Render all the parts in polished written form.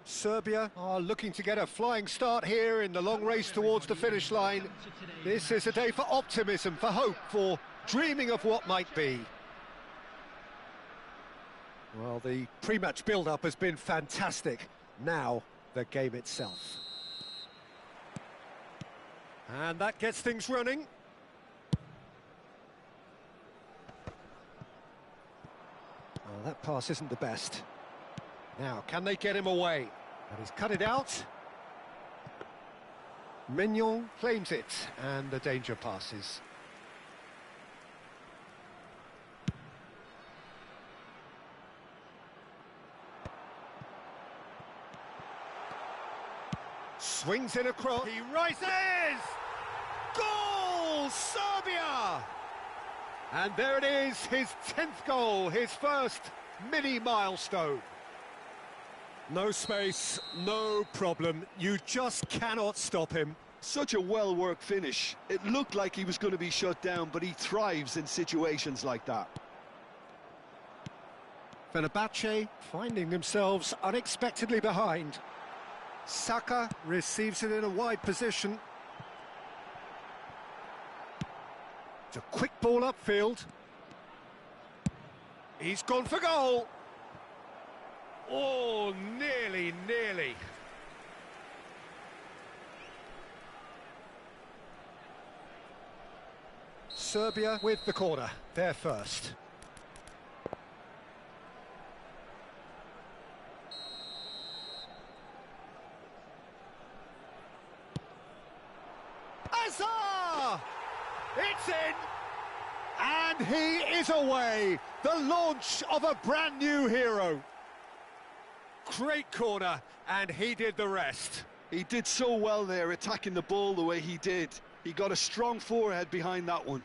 Serbia are looking to get a flying start here in the long race towards the finish line. This is a day for optimism, for hope, for dreaming of what might be. Well, the pre-match build-up has been fantastic. Now, the game itself. And that gets things running. Oh, that pass isn't the best. Now, can they get him away? And he's cut it out. Mignon claims it, and the danger passes. Swings it across. He rises! Goal! Serbia! And there it is, his 10th goal, his first mini-milestone. No space, no problem. You just cannot stop him. Such a well-worked finish. It looked like he was going to be shut down, but he thrives in situations like that. Fenerbahce finding themselves unexpectedly behind. Saka receives it in a wide position. It's a quick ball upfield. He's gone for goal. Oh, nearly. Serbia with the corner, they're first. As It's in! And he is away! The launch of a brand new hero. Great corner, and he did the rest. He did so well there, attacking the ball the way he did. He got a strong forehead behind that one.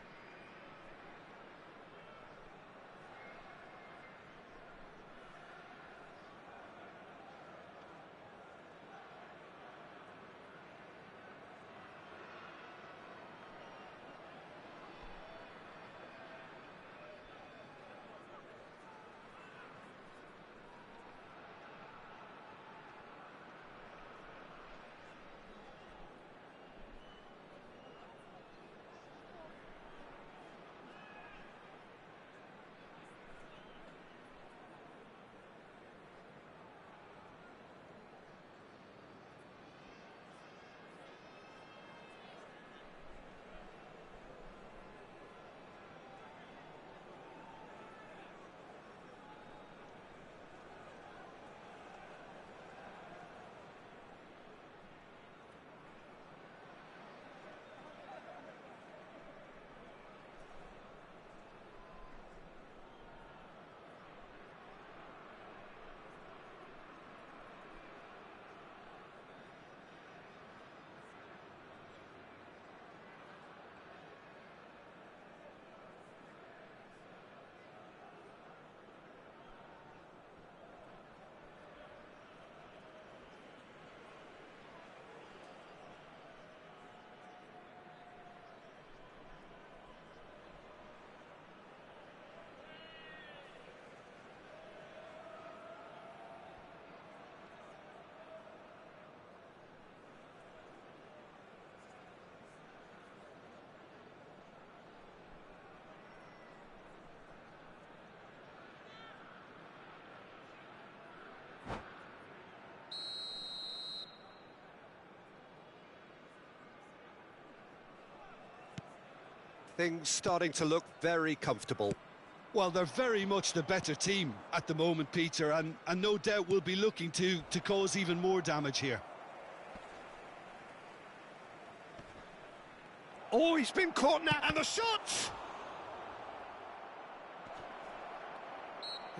Things starting to look very comfortable. Well, they're very much the better team at the moment, Peter, and no doubt will be looking to cause even more damage here. Oh, he's been caught now, and the shot!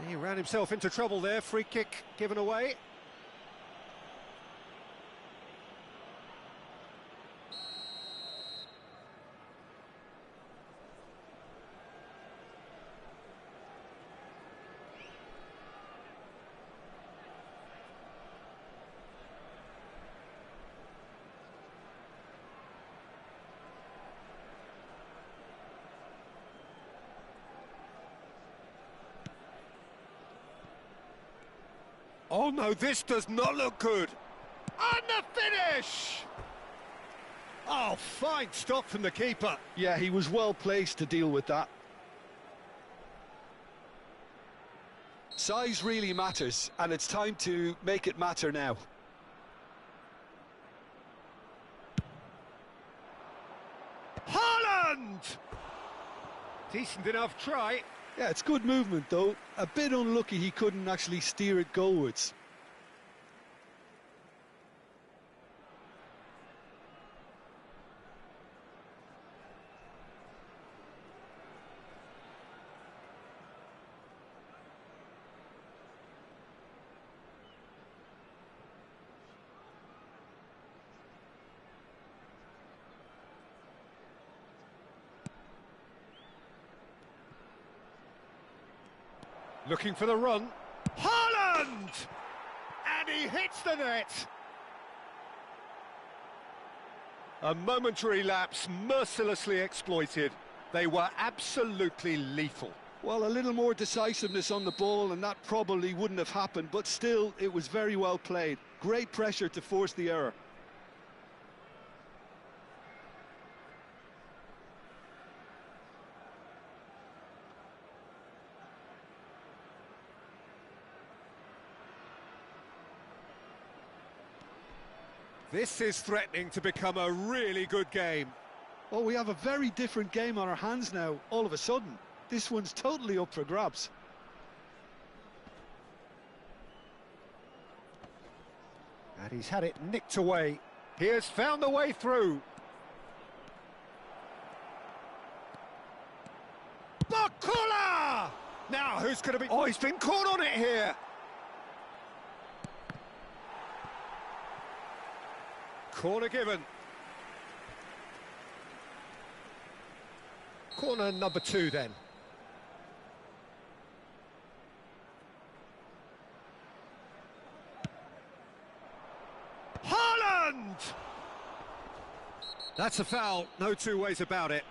He ran himself into trouble there, free kick given away. Oh no, this does not look good. And the finish! Oh, fine stop from the keeper. Yeah, he was well placed to deal with that. Size really matters, and it's time to make it matter now. Haaland! Decent enough try. Yeah, it's good movement, though. A bit unlucky he couldn't actually steer it goalwards. Looking for the run. Haaland! And he hits the net. A momentary lapse mercilessly exploited. They were absolutely lethal. Well, a little more decisiveness on the ball and that probably wouldn't have happened, but still, it was very well played. Great pressure to force the error. This is threatening to become a really good game. Oh, we have a very different game on our hands now, all of a sudden. This one's totally up for grabs. And he's had it nicked away. He has found the way through. who's going to be... Oh, he's been caught on it here! Corner given. Corner number 2 then. Haaland! That's a foul, no two ways about it.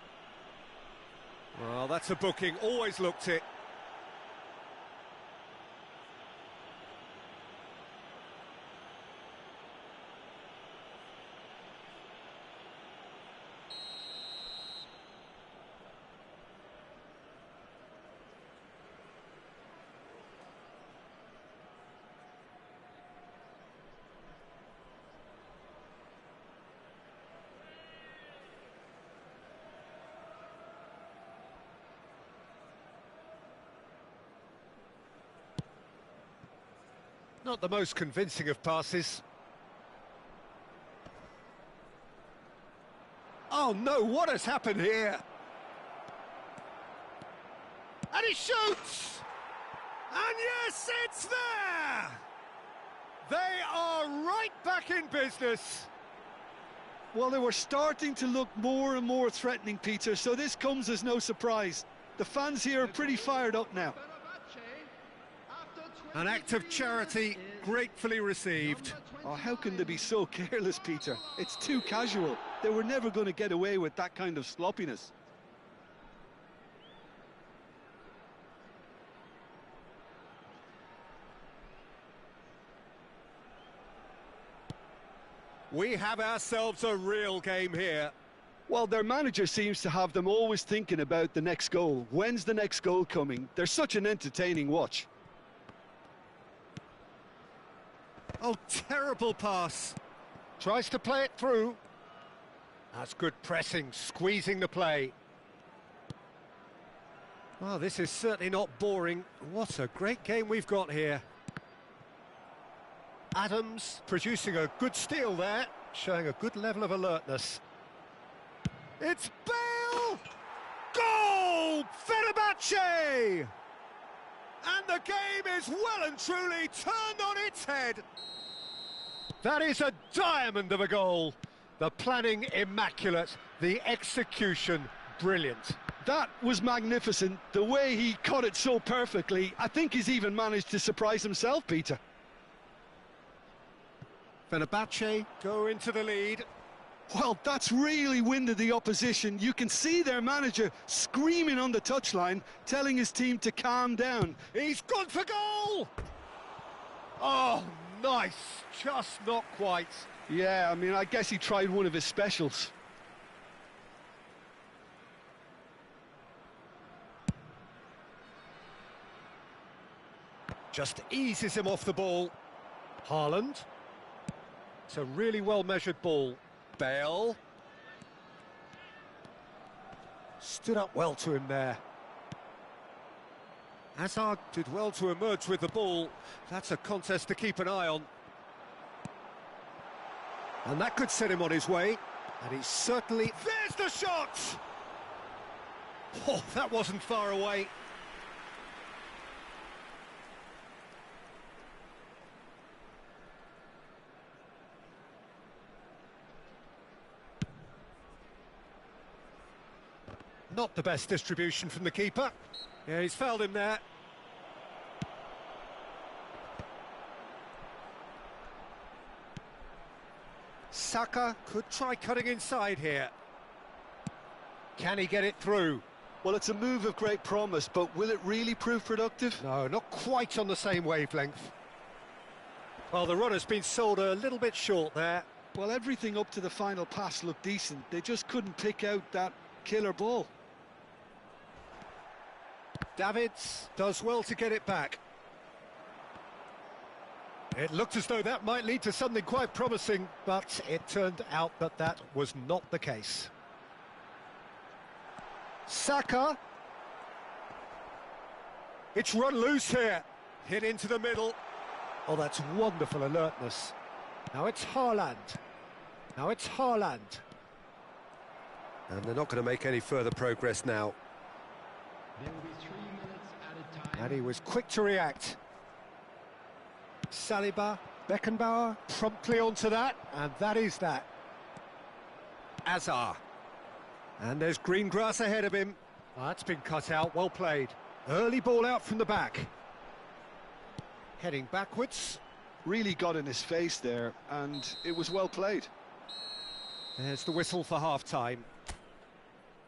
Well, that's a booking, always looked it. Not the most convincing of passes. Oh no, what has happened here? And he shoots! And yes, it's there! They are right back in business. Well, they were starting to look more and more threatening, Peter, so this comes as no surprise. The fans here are pretty fired up now. An act of charity gratefully received. Oh, how can they be so careless, Peter? It's too casual. They were never going to get away with that kind of sloppiness. We have ourselves a real game here. Well, their manager seems to have them always thinking about the next goal. When's the next goal coming? They're such an entertaining watch. Oh, terrible pass. Tries to play it through. That's good pressing, squeezing the play. Oh, this is certainly not boring. What a great game we've got here. Adams producing a good steal there, showing a good level of alertness. It's Bale! Goal! Fenerbahce! And the game is well and truly turned on its head. That is a diamond of a goal. The planning immaculate, the execution brilliant. That was magnificent. The way he caught it so perfectly, I think he's even managed to surprise himself, Peter. Fenerbahce go into the lead. Well, that's really winded the opposition. You can see their manager screaming on the touchline, telling his team to calm down. He's gone for goal! Oh, nice. Just not quite. Yeah, I mean, I guess he tried one of his specials. Just eases him off the ball. Haaland. It's a really well-measured ball. Bale. Stood up well to him there. Hazard did well to emerge with the ball. That's a contest to keep an eye on. And that could set him on his way. And he's certainly... There's the shot! Oh, that wasn't far away. Not the best distribution from the keeper. Yeah, he's fouled him there. Saka could try cutting inside here. Can he get it through? Well, it's a move of great promise, but will it really prove productive? No, not quite on the same wavelength. Well, the run has been sold a little bit short there. Well, everything up to the final pass looked decent. They just couldn't pick out that killer ball. Davids does well to get it back. It looked as though that might lead to something quite promising, but it turned out that that was not the case. Saka. It's run loose here. Hit into the middle. Oh, that's wonderful alertness. Now it's Haaland. Now it's Haaland. And they're not going to make any further progress now. There will be 3 minutes added time. And he was quick to react. Saliba, Beckenbauer, promptly onto that, and that is that. Azar. And there's green grass ahead of him. That's been cut out, well played. Early ball out from the back. Heading backwards. Really got in his face there, and it was well played. There's the whistle for half-time.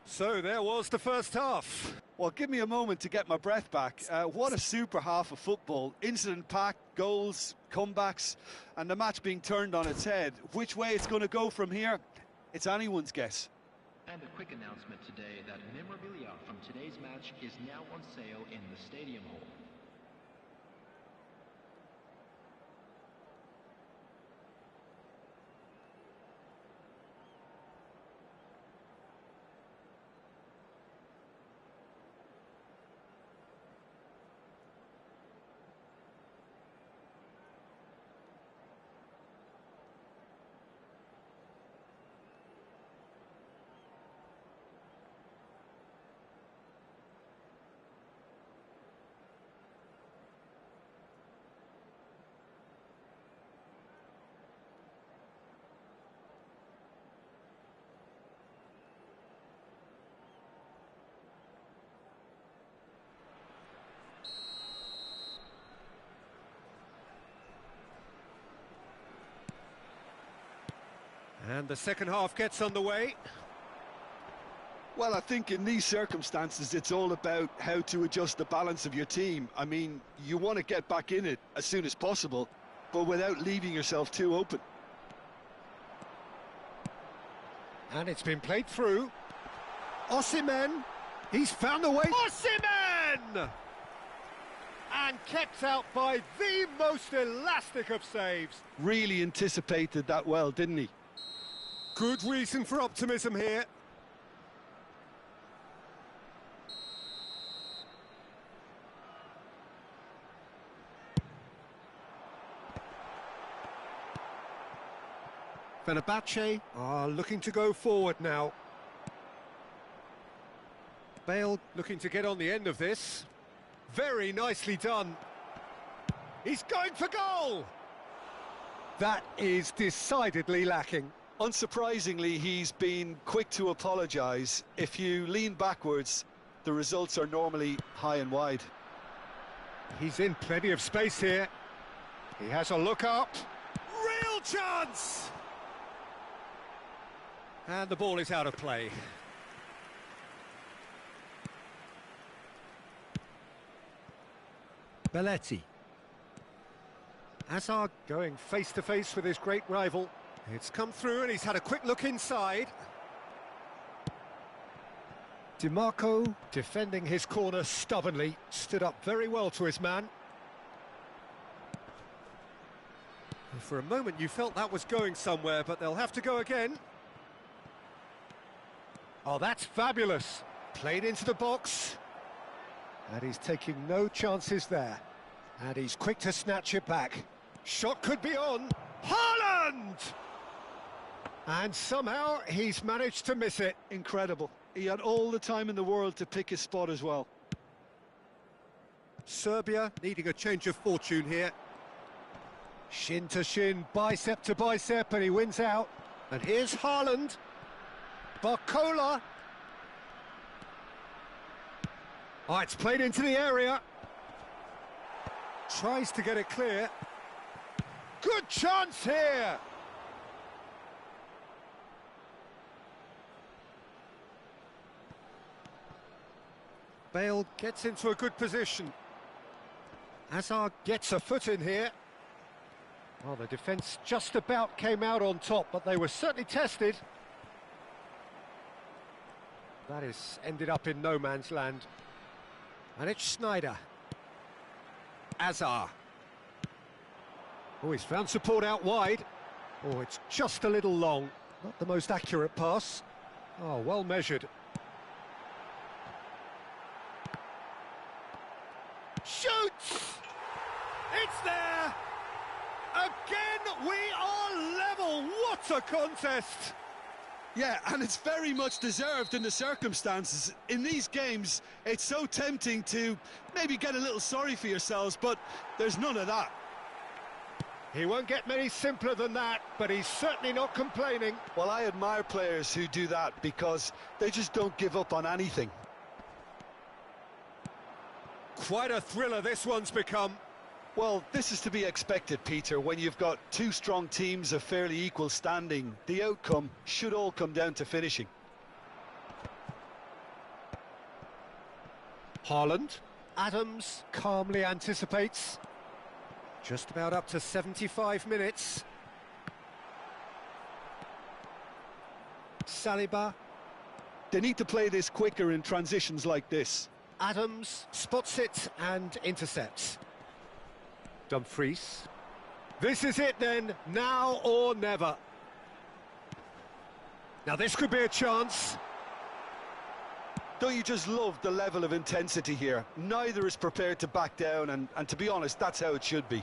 So there was the first half. Well, give me a moment to get my breath back. What a super half of football. Incident-packed, goals, comebacks, and the match being turned on its head. Which way it's going to go from here, it's anyone's guess. And a quick announcement today that memorabilia from today's match is now on sale in the Stadium Hall. And the second half gets underway. Well, I think in these circumstances, it's all about how to adjust the balance of your team. I mean, you want to get back in it as soon as possible, but without leaving yourself too open. And it's been played through. Osimhen, he's found a way. Osimhen! And kept out by the most elastic of saves. Really anticipated that well, didn't he? Good reason for optimism here. Fenerbahce are looking to go forward now. Bale looking to get on the end of this. Very nicely done. He's going for goal! That is decidedly lacking. Unsurprisingly, he's been quick to apologise. If you lean backwards, the results are normally high and wide. He's in plenty of space here. He has a look up. Real chance! And the ball is out of play. Belletti. Hazard going face-to-face with his great rival. It's come through and he's had a quick look inside. DiMarco defending his corner stubbornly, stood up very well to his man. For a moment you felt that was going somewhere, but they'll have to go again. Oh, that's fabulous. Played into the box. And he's taking no chances there. And he's quick to snatch it back. Shot could be on. Haaland! And somehow he's managed to miss it. Incredible. He had all the time in the world to pick his spot as well. Serbia needing a change of fortune here. Shin to shin, bicep to bicep, and he wins out. And here's Haaland. Barcola. Oh, it's played into the area. Tries to get it clear. Good chance here. Bale gets into a good position. Hazard gets a foot in here. Well, the defence just about came out on top, but they were certainly tested. That has ended up in no man's land. And it's Sneijder. Azar. Oh, he's found support out wide. Oh, it's just a little long. Not the most accurate pass. Oh, well measured. Shoots! It's there! Again, we are level. What a contest! Yeah, and it's very much deserved in the circumstances. In these games, it's so tempting to maybe get a little sorry for yourselves, but there's none of that. He won't get many simpler than that, but he's certainly not complaining. Well, I admire players who do that because they just don't give up on anything. Quite a thriller this one's become. Well, this is to be expected, Peter. When you've got two strong teams of fairly equal standing, the outcome should all come down to finishing. Haaland. Adams calmly anticipates. Just about up to 75 minutes. Saliba. They need to play this quicker in transitions like this. Adams spots it and intercepts. Dumfries. This is it then, now or never. Now this could be a chance. Don't you just love the level of intensity here? Neither is prepared to back down, and to be honest, that's how it should be.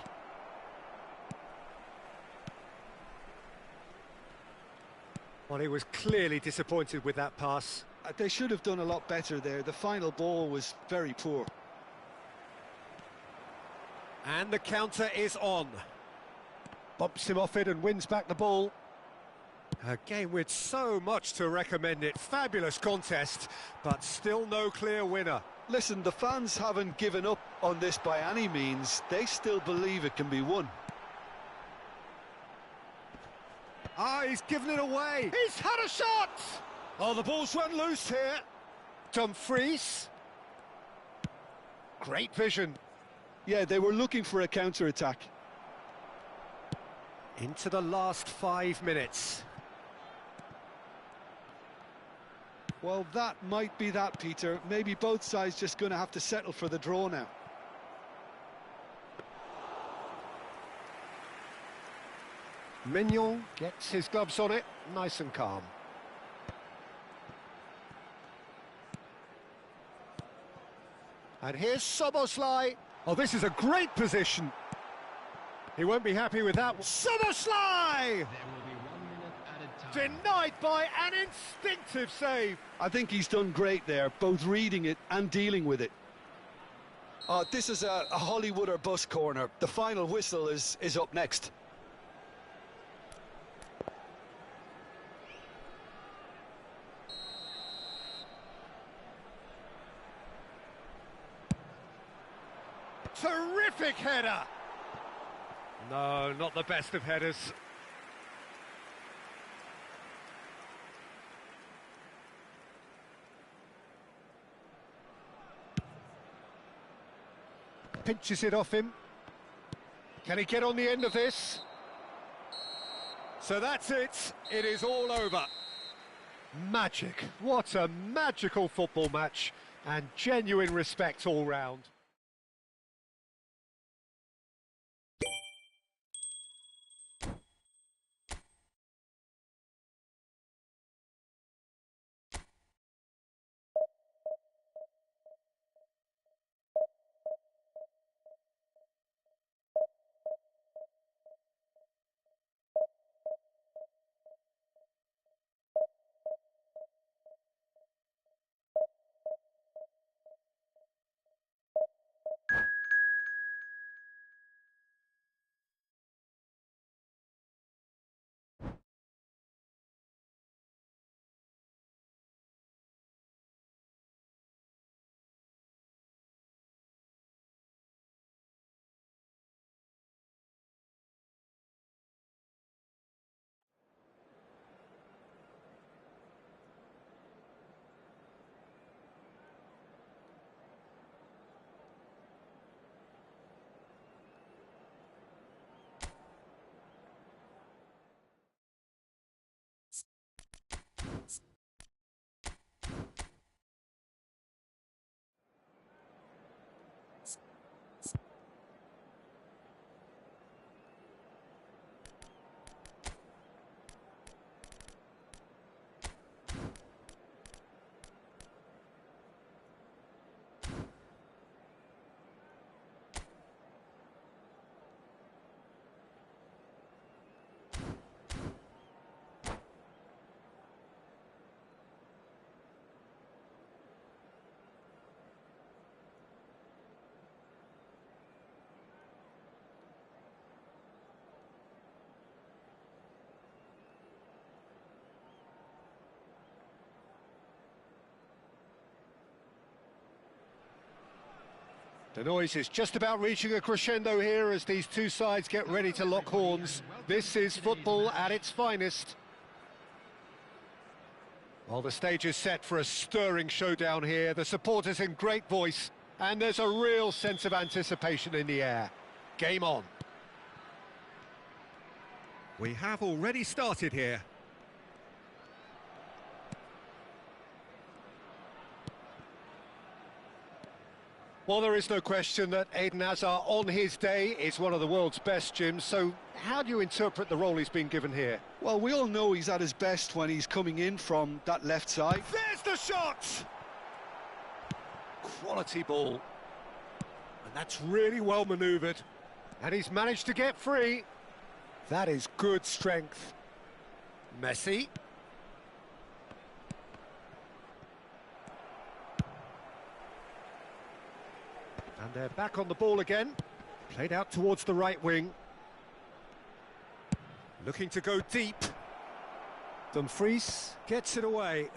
Well, he was clearly disappointed with that pass. They should have done a lot better there. The final ball was very poor. And the counter is on. Bumps him off it and wins back the ball. A game with so much to recommend it. Fabulous contest, but still no clear winner. Listen, the fans haven't given up on this by any means. They still believe it can be won. Ah, he's given it away. He's had a shot! Oh, the ball's run loose here. Dumfries. Great vision. Yeah, they were looking for a counter-attack. Into the last 5 minutes. Well, that might be that, Peter. Maybe both sides just going to have to settle for the draw now. Mignon gets his gloves on it, nice and calm. And here's Soboslai. Oh, this is a great position. He won't be happy with that. Soboslai! Denied by an instinctive save. I think he's done great there, both reading it and dealing with it. This is a Hollywood or bus corner. The final whistle is up next. Terrific header! No, not the best of headers. Pinches it off him. Can he get on the end of this? So that's it. It is all over. Magic. What a magical football match. And genuine respect all round. The noise is just about reaching a crescendo here as these two sides get ready to lock horns. This is football at its finest. Well, the stage is set for a stirring showdown here. The supporters in great voice, and there's a real sense of anticipation in the air. Game on. We have already started here. Well, there is no question that Eden Hazard on his day is one of the world's best, Jim, so how do you interpret the role he's been given here? Well, we all know he's at his best when he's coming in from that left side. There's the shot! Quality ball. And that's really well manoeuvred. And he's managed to get free. That is good strength. Messi. And they're back on the ball again. Played out towards the right wing. Looking to go deep. Dumfries gets it away.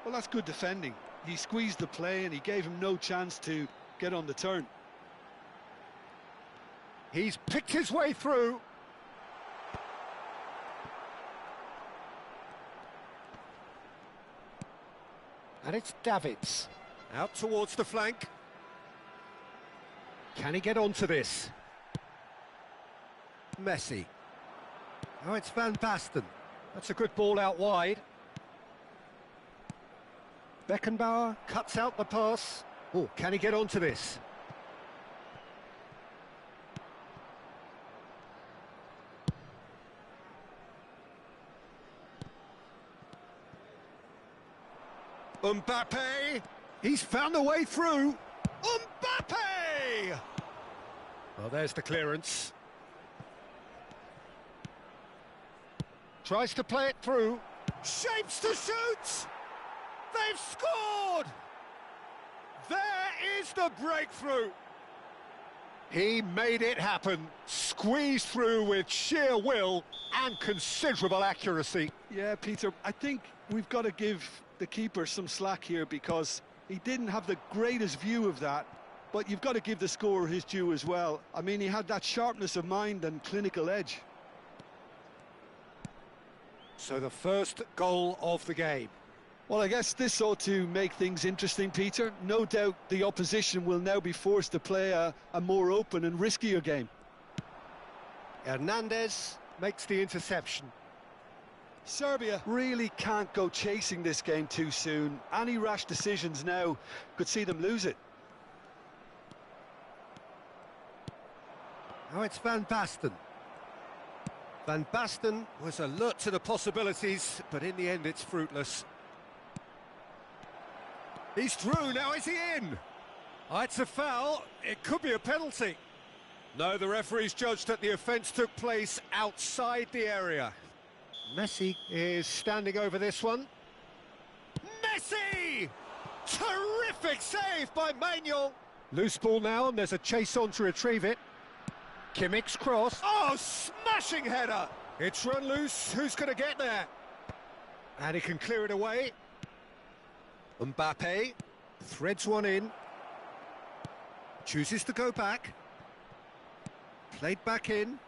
Well, that's good defending. He squeezed the play and he gave him no chance to get on the turn. He's picked his way through. And it's Davids. Out towards the flank. Can he get onto this? Messi. Oh, it's Van Basten. That's a good ball out wide. Beckenbauer cuts out the pass. Oh, can he get onto this? Mbappe! He's found a way through. Mbappe! Well, there's the clearance. Tries to play it through. Shapes to shoot! They've scored! There is the breakthrough. He made it happen. Squeezed through with sheer will and considerable accuracy. Yeah, Peter, I think we've got to give the keeper some slack here because he didn't have the greatest view of that, but you've got to give the scorer his due as well. I mean, he had that sharpness of mind and clinical edge. So the first goal of the game. Well, I guess this ought to make things interesting, Peter. No doubt the opposition will now be forced to play a more open and riskier game. Hernandez makes the interception. Serbia really can't go chasing this game too soon. Any rash decisions now could see them lose it. Oh, it's Van Basten. Van Basten was alert to the possibilities, but in the end it's fruitless. He's through, now is he in? Oh, it's a foul, it could be a penalty. No, the referee's judged that the offence took place outside the area. Messi is standing over this one. Messi! Terrific save by Manuel. Loose ball now, and there's a chase on to retrieve it. Kimmich's cross. Oh, smashing header! It's run loose, who's going to get there? And he can clear it away. Mbappe threads one in. Chooses to go back. Played back in.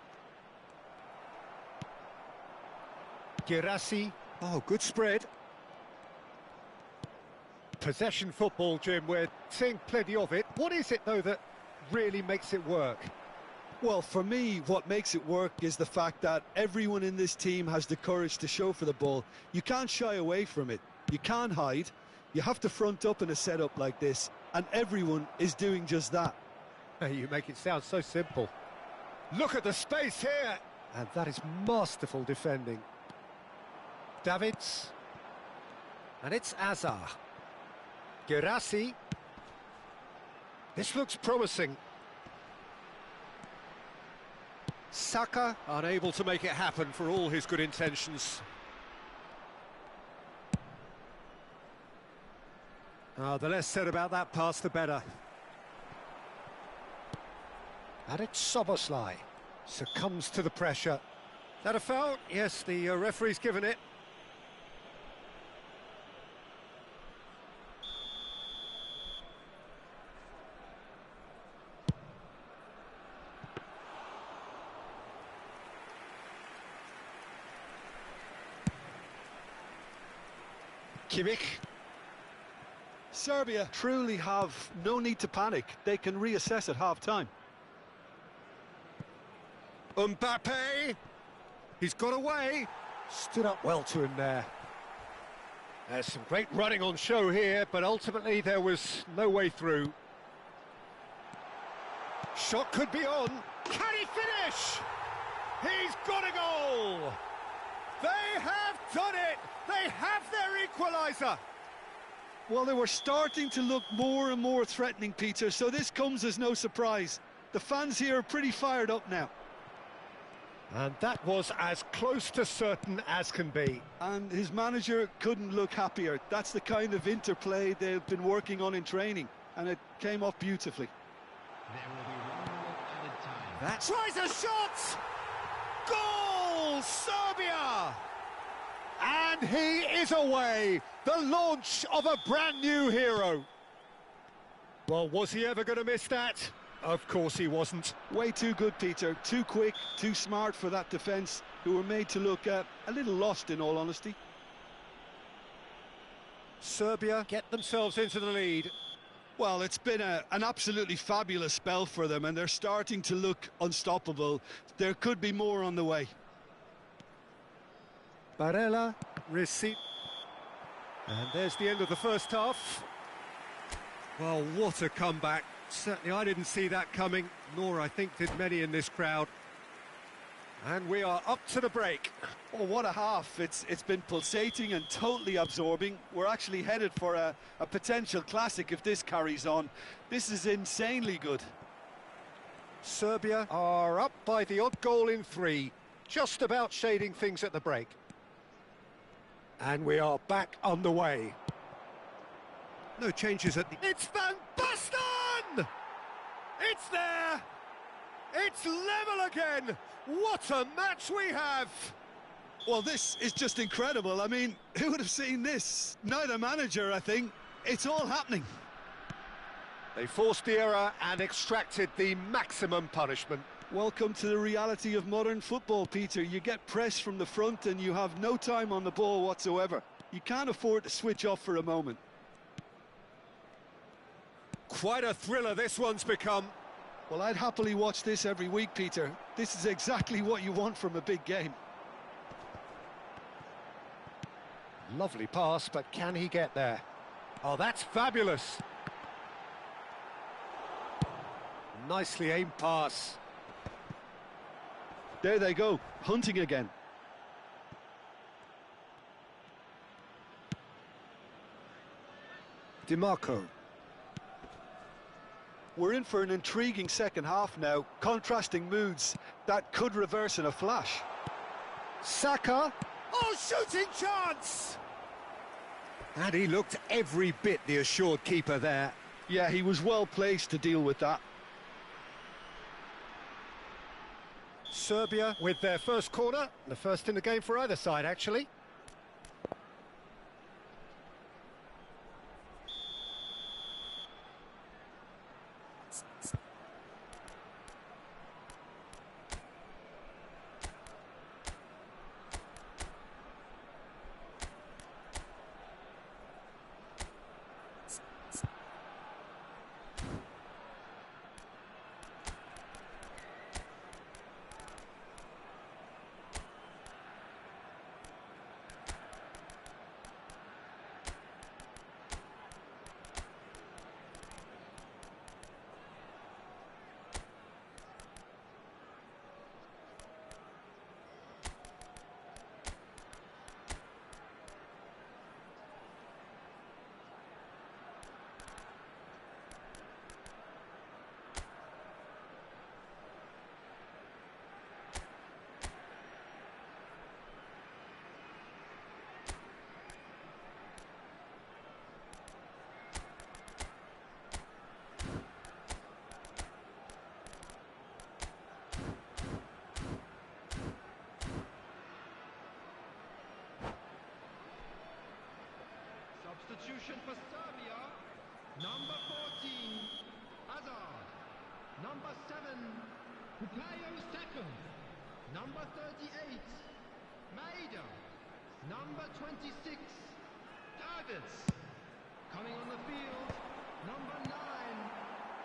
Girassi. Oh, good spread. Possession football, Jim. We're seeing plenty of it. What is it, though, that really makes it work? Well, for me, what makes it work is the fact that everyone in this team has the courage to show for the ball. You can't shy away from it. You can't hide. You have to front up in a setup like this, and everyone is doing just that. You make it sound so simple. Look at the space here! And that is masterful defending. Davids. And it's Hazard. Girassi. This looks promising. Saka unable to make it happen for all his good intentions. The less said about that pass, the better. And it's Soboslai. Succumbs to the pressure. Is that a foul? Yes, the referee's given it. Kimmich. Serbia truly have no need to panic. They can reassess at half-time. Mbappe. He's got away. Stood up well to him there. There's some great running on show here, but ultimately there was no way through. Shot could be on. Can he finish? He's got a goal! They have done it! They have their equaliser! Well, they were starting to look more and more threatening, Peter, so this comes as no surprise. The fans here are pretty fired up now. And that was as close to certain as can be. And his manager couldn't look happier. That's the kind of interplay they've been working on in training, and it came off beautifully. There will be 1 minute added time. That tries a shot! Goal, Serbia! And he is away. The launch of a brand new hero. Well, was he ever going to miss that? Of course he wasn't. Way too good, Peter. Too quick, too smart for that defence, who were made to look a little lost, in all honesty. Serbia get themselves into the lead. Well, it's been an absolutely fabulous spell for them, and they're starting to look unstoppable. There could be more on the way. Barella, receipt. And there's the end of the first half. Well, what a comeback. Certainly I didn't see that coming, nor I think did many in this crowd. And we are up to the break. Oh, what a half. It's been pulsating and totally absorbing. We're actually headed for a potential classic if this carries on. This is insanely good. Serbia are up by the odd goal in 3, just about shading things at the break. And we are back underway. No changes at the... It's Van Basten! It's there! It's level again! What a match we have! Well, this is just incredible. I mean, who would have seen this? Neither manager, I think. It's all happening. They forced the error and extracted the maximum punishment. Welcome to the reality of modern football, Peter. You get pressed from the front and you have no time on the ball whatsoever. You can't afford to switch off for a moment. Quite a thriller this one's become. Well, I'd happily watch this every week, Peter. This is exactly what you want from a big game. Lovely pass, but can he get there? Oh, that's fabulous. Nicely aimed pass. There they go, hunting again. DiMarco. We're in for an intriguing second half now, contrasting moods that could reverse in a flash. Saka. Oh, shooting chance! And he looked every bit the assured keeper there. Yeah, he was well placed to deal with that. Serbia with their first corner, the first in the game for either side, actually. Substitution for Serbia. Number 14, Hazard. Number 7, Bukayo Saka. Number 38, Maeda. Number 26, Nuggets. Coming on the field, number 9,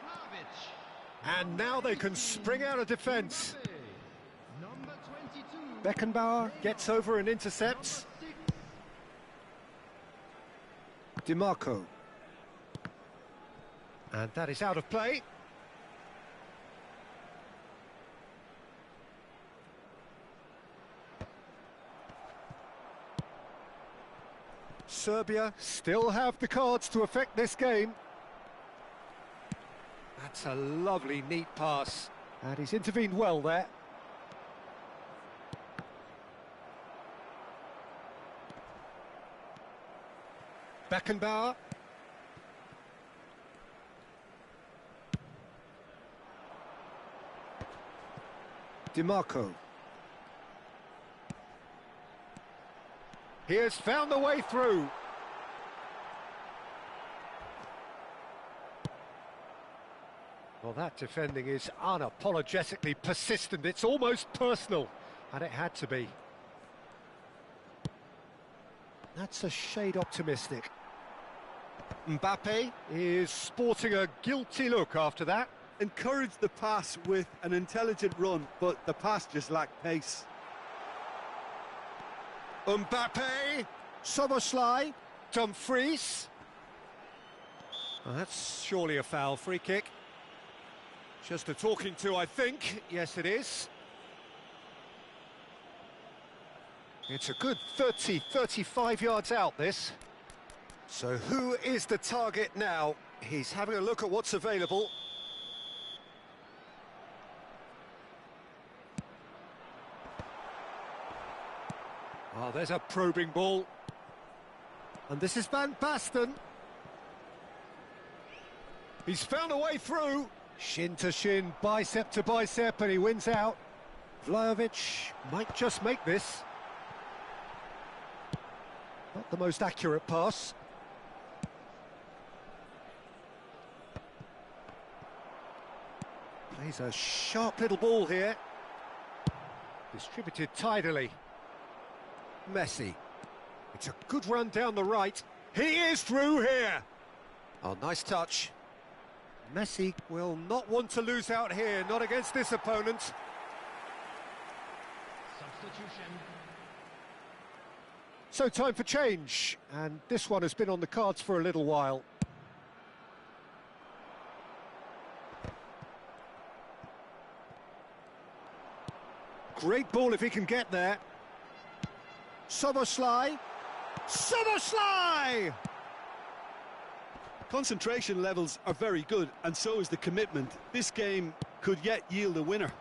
Vlahovic. And now they can spring out of defence. Number 22. Beckenbauer gets over and intercepts. DiMarco. And that is out of play. Serbia still have the cards to affect this game. That's a lovely, neat pass. And he's intervened well there. Beckenbauer. DiMarco. He has found the way through. Well, that defending is unapologetically persistent. It's almost personal, and it had to be. That's a shade optimistic. Mbappe is sporting a guilty look after that. Encouraged the pass with an intelligent run, but the pass just lacked pace. Mbappe, Soboslai, Dumfries. Well, that's surely a foul. Free kick. Just a talking to, I think. Yes, it is. It's a good 30, 35 yards out, this. So who is the target now? He's having a look at what's available. Oh, there's a probing ball. And this is Van Basten. He's found a way through. Shin to shin, bicep to bicep, and he wins out. Vlahovic might just make this. Not the most accurate pass. Plays a sharp little ball here. Distributed tidily. Messi. It's a good run down the right. He is through here. Oh, nice touch. Messi will not want to lose out here, not against this opponent. Substitution. So time for change, and this one has been on the cards for a little while. Great ball if he can get there. Soboslai. Soboslai! Concentration levels are very good, and so is the commitment. This game could yet yield a winner.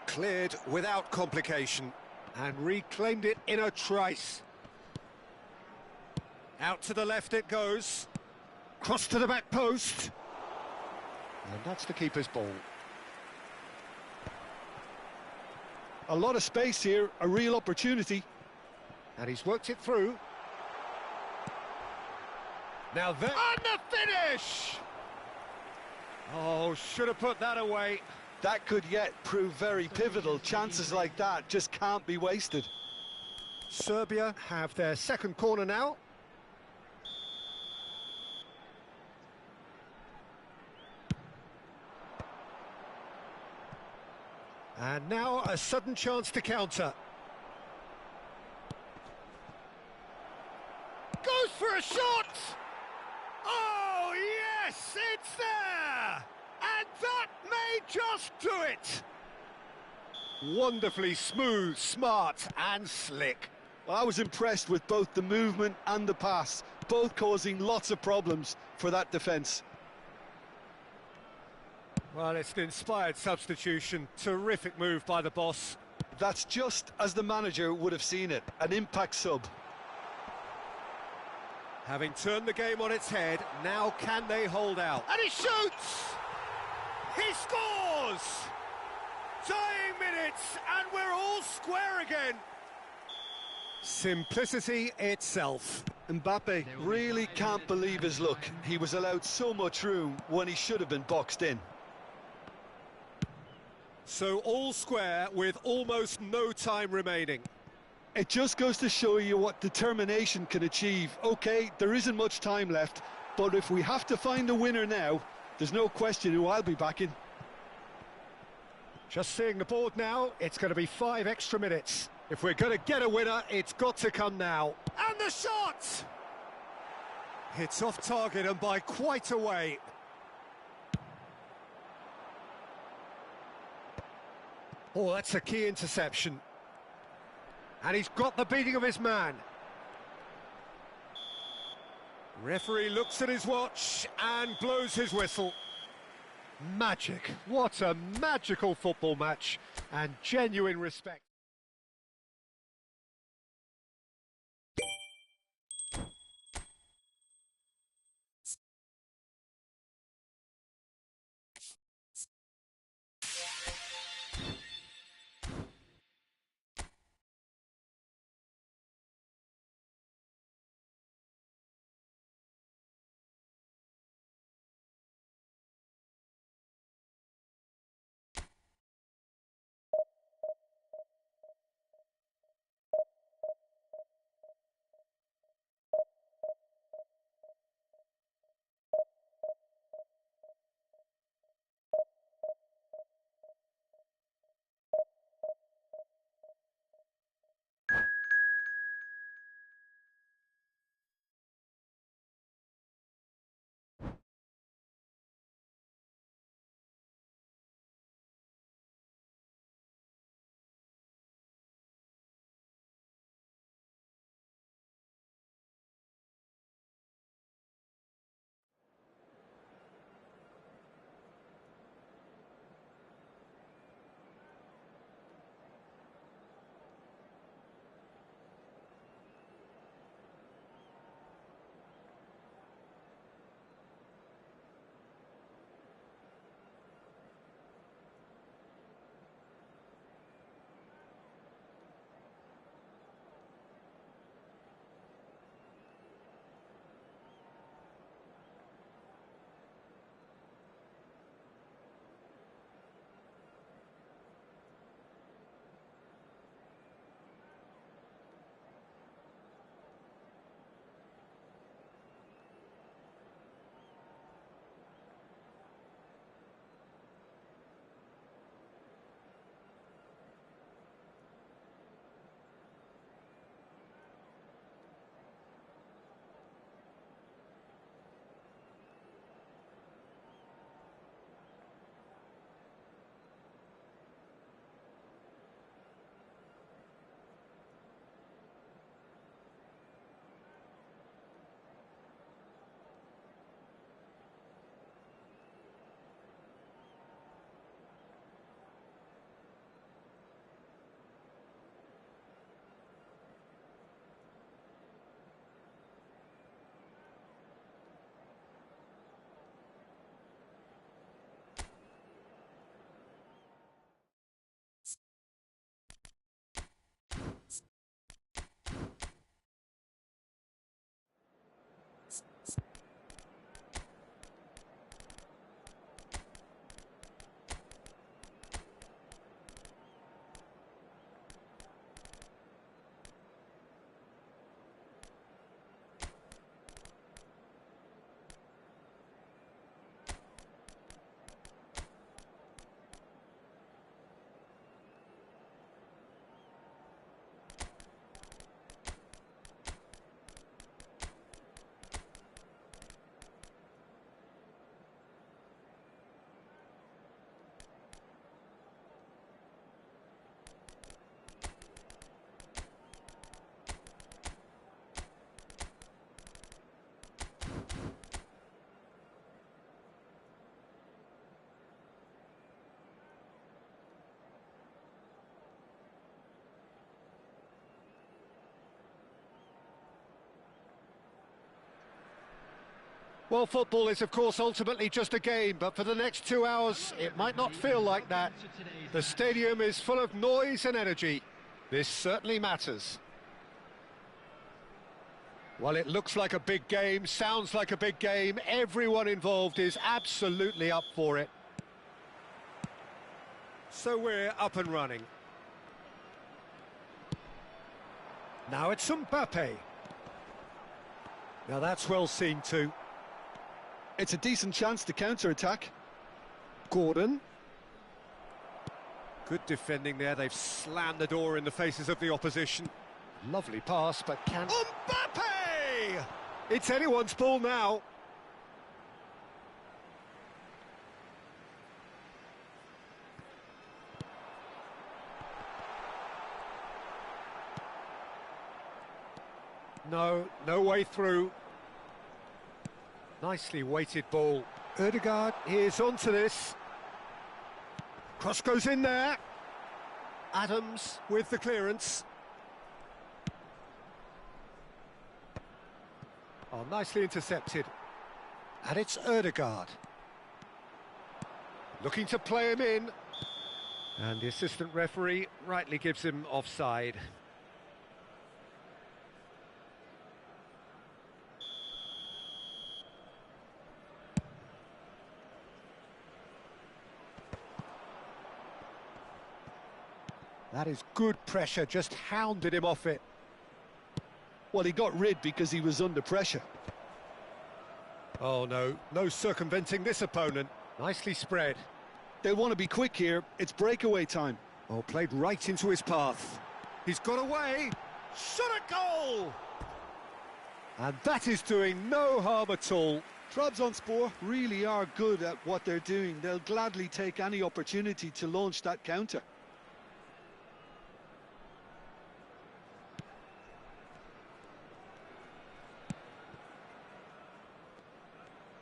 Cleared without complication, and reclaimed it in a trice. Out to the left it goes. Cross to the back post. And that's the keeper's ball. A lot of space here, a real opportunity. And he's worked it through. Now there... And the finish! Oh, should have put that away. That could yet prove very pivotal. Chances like that just can't be wasted. Serbia have their second corner now. And now a sudden chance to counter. Goes for a shot! Oh, yes, it's there! And that may just do it! Wonderfully smooth, smart and slick. Well, I was impressed with both the movement and the pass, both causing lots of problems for that defence. Well, it's an inspired substitution. Terrific move by the boss. That's just as the manager would have seen it, an impact sub. Having turned the game on its head, now can they hold out? And he shoots! He scores! Dying minutes, and we're all square again. Simplicity itself. Mbappe really can't believe his luck. He was allowed so much room when he should have been boxed in. So all square with almost no time remaining. It just goes to show you what determination can achieve. OK, there isn't much time left, but if we have to find a winner now, there's no question who I'll be backing. Just seeing the board now, it's going to be 5 extra minutes. If we're going to get a winner, it's got to come now. And the shot! It's off target and by quite a way. Oh, that's a key interception. And he's got the beating of his man. Referee looks at his watch and blows his whistle. Magic. What a magical football match, and genuine respect. Well, football is, of course, ultimately just a game, but for the next 2 hours, it might not feel like that. The stadium is full of noise and energy. This certainly matters. Well, it looks like a big game, sounds like a big game. Everyone involved is absolutely up for it. So we're up and running. Now it's Mbappe. Now that's well seen too. It's a decent chance to counter-attack. Gordon. Good defending there. They've slammed the door in the faces of the opposition. Lovely pass, but can... Mbappe! It's anyone's ball now. No way through. Nicely weighted ball. Ødegaard is onto this. Cross goes in there. Adams with the clearance. Oh, nicely intercepted. And it's Ødegaard. Looking to play him in. And the assistant referee rightly gives him offside. That is good pressure, just hounded him off it. Well, he got rid because he was under pressure. Oh no circumventing this opponent. Nicely spread. They'll want to be quick here, it's breakaway time. Oh, played right into his path. He's got away, shot a goal! And that is doing no harm at all. Trabzonspor really are good at what they're doing. They'll gladly take any opportunity to launch that counter.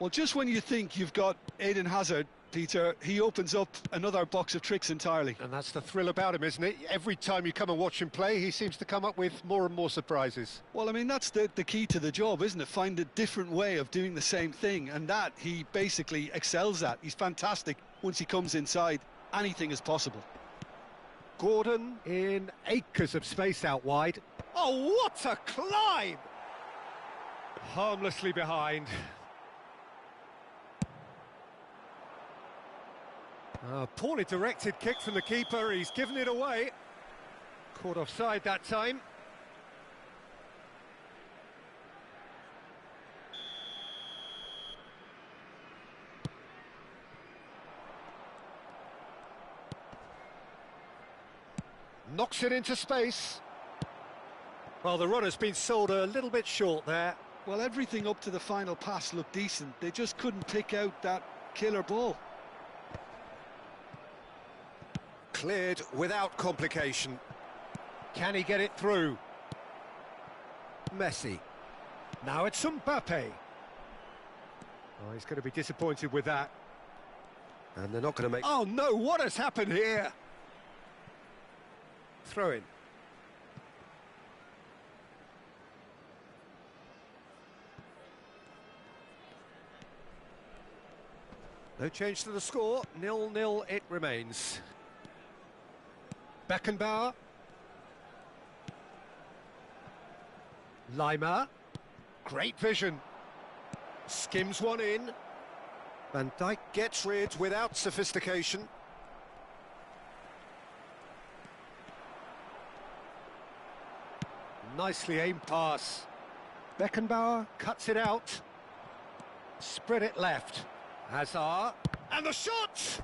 Well, just when you think you've got Eden Hazard, Peter, he opens up another box of tricks entirely. And that's the thrill about him, isn't it? Every time you come and watch him play, he seems to come up with more and more surprises. Well, I mean, that's the key to the job, isn't it? Find a different way of doing the same thing, and that he basically excels at. He's fantastic once he comes inside. Anything is possible. Gordon in acres of space out wide. Oh, what a climb! Harmlessly behind. Poorly directed kick from the keeper, he's given it away. Caught offside that time. Knocks it into space. Well, the runner's been sold a little bit short there. Well, everything up to the final pass looked decent. They just couldn't pick out that killer ball. Cleared without complication. Can he get it through? Messi. Now it's Mbappe. Oh, he's going to be disappointed with that. And they're not going to make... Oh no, what has happened here? Throw in. No change to the score, 0-0 it remains. Beckenbauer. Lima. Great vision. Skims one in. Van Dijk gets rid without sophistication. Nicely aimed pass. Beckenbauer cuts it out. Spread it left. Hazard. And the shot!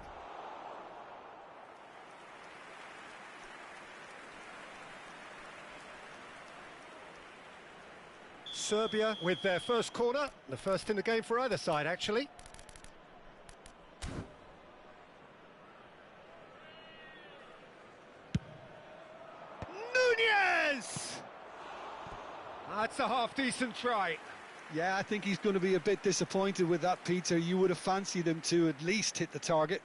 Serbia with their first corner, the first in the game for either side, actually. Nunez! That's a half-decent try. Yeah, I think he's going to be a bit disappointed with that, Peter. You would have fancied him to at least hit the target.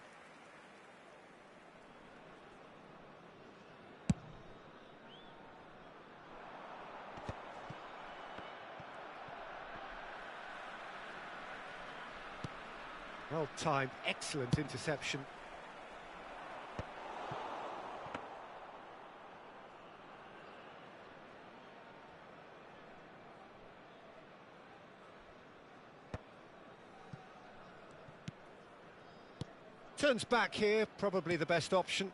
Well timed, excellent interception. Turns back here, probably the best option.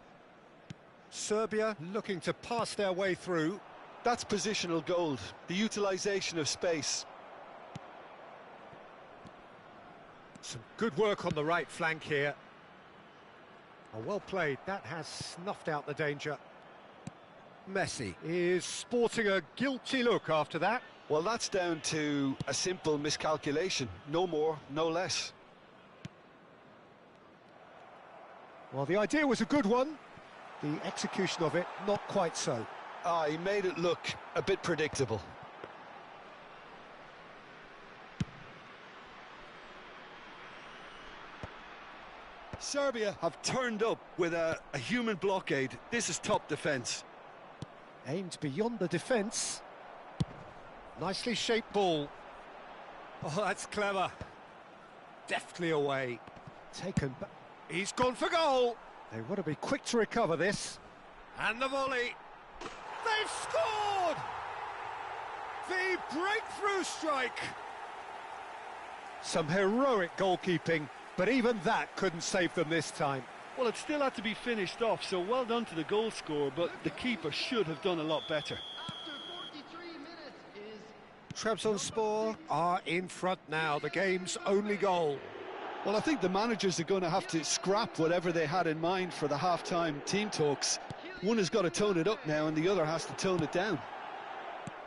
Serbia looking to pass their way through. That's positional gold, the utilisation of space. Some good work on the right flank here. Oh, well played, that has snuffed out the danger. Messi is sporting a guilty look after that. Well, that's down to a simple miscalculation, no more, no less. Well, the idea was a good one. The execution of it, not quite so. He made it look a bit predictable. Serbia have turned up with a human blockade. This is top defence. Aimed beyond the defence. Nicely shaped ball. Oh, that's clever. Deftly away. Taken back. He's gone for goal. They want to be quick to recover this. And the volley. They've scored! The breakthrough strike. Some heroic goalkeeping, but even that couldn't save them this time. Well, it still had to be finished off, so well done to the goal scorer, but the keeper should have done a lot better. Trabzonspor are in front now, the game's only goal. Well, I think the managers are going to have to scrap whatever they had in mind for the half-time team talks. One has got to tone it up now and the other has to tone it down.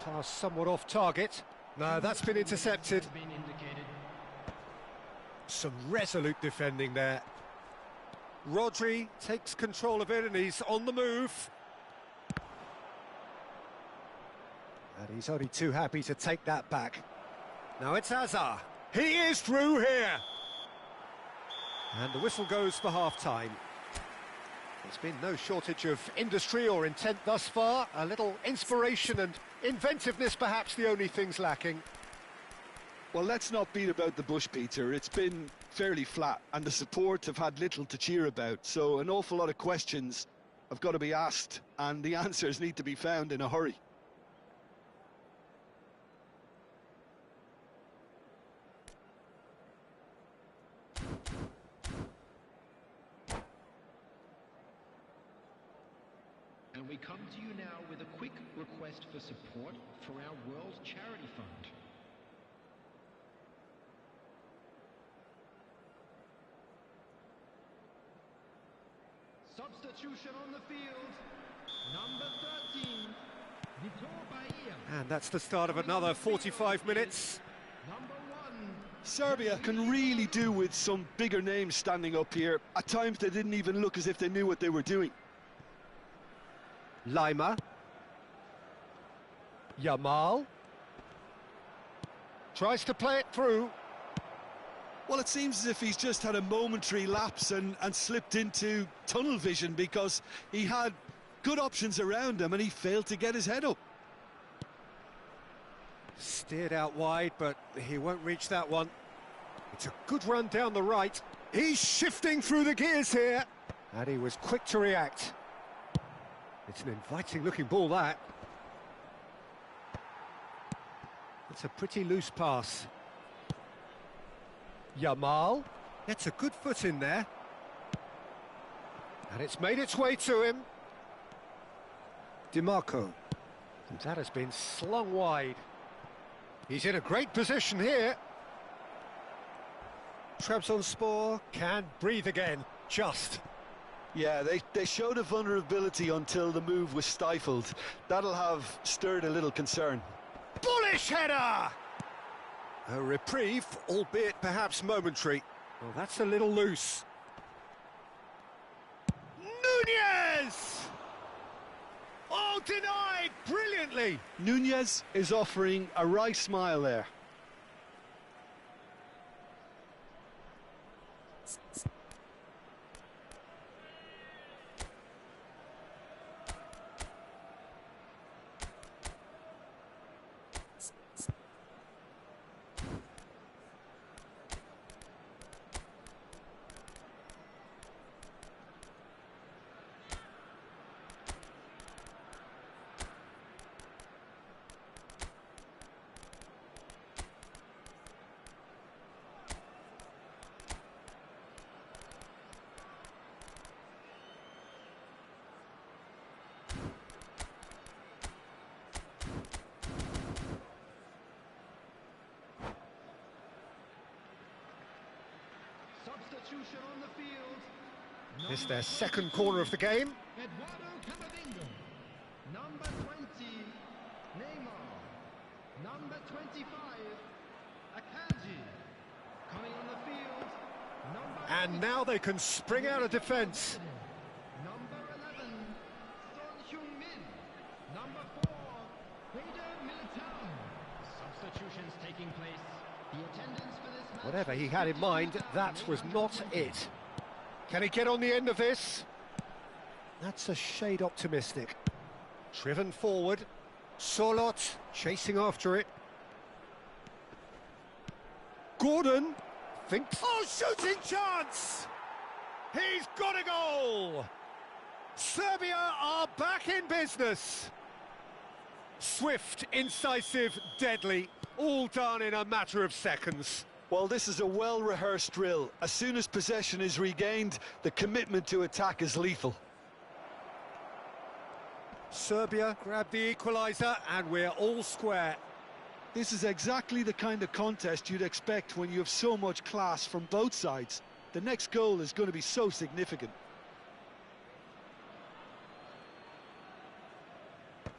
Pass somewhat off target. No, that's been intercepted. Some resolute defending there. Rodri takes control of it and he's on the move. And he's only too happy to take that back. Now it's Hazard. He is through here. And the whistle goes for half-time. There's been no shortage of industry or intent thus far. A little inspiration and inventiveness, perhaps the only things lacking. Well, let's not beat about the bush, Peter. It's been fairly flat, and the support have had little to cheer about. So an awful lot of questions have got to be asked, and the answers need to be found in a hurry. And we come to you now with a quick request for support for our World Charity Fund. Substitution on the field, number 13, Vitor Bahia. And that's the start of another 45 minutes. Number 1. Serbia can really do with some bigger names standing up here. At times they didn't even look as if they knew what they were doing. Lima. Yamal. Tries to play it through. Well, it seems as if he's just had a momentary lapse and slipped into tunnel vision because he had good options around him and he failed to get his head up. Steered out wide, but he won't reach that one. It's a good run down the right. He's shifting through the gears here. And he was quick to react. It's an inviting-looking ball, that. It's a pretty loose pass. Yamal gets a good foot in there. And it's made its way to him. DiMarco. And that has been slung wide. He's in a great position here. Trabzonspor can breathe again, just. Yeah, they showed a vulnerability until the move was stifled. That'll have stirred a little concern. Bullish header! A reprieve, albeit perhaps momentary. Well, that's a little loose. Nunez! Oh, denied brilliantly! Nunez is offering a wry smile there. Substitution on the field. It's their second corner of the game. Number 20, Neymar. Number 25, Akanji. Coming on the field. And now they can spring out of defence. Number 11, Son Heung-min. Number 4, Eder Militao. Substitutions taking place. The attendance for this match. Whatever he had in mind, that was not it. Can he get on the end of this? That's a shade optimistic. Driven forward. Solot chasing after it. Gordon thinks... Oh, shooting chance! He's got a goal! Serbia are back in business. Swift, incisive, deadly, all done in a matter of seconds. Well, this is a well-rehearsed drill. As soon as possession is regained, the commitment to attack is lethal. Serbia grabbed the equaliser and we're all square. This is exactly the kind of contest you'd expect when you have so much class from both sides. The next goal is going to be so significant.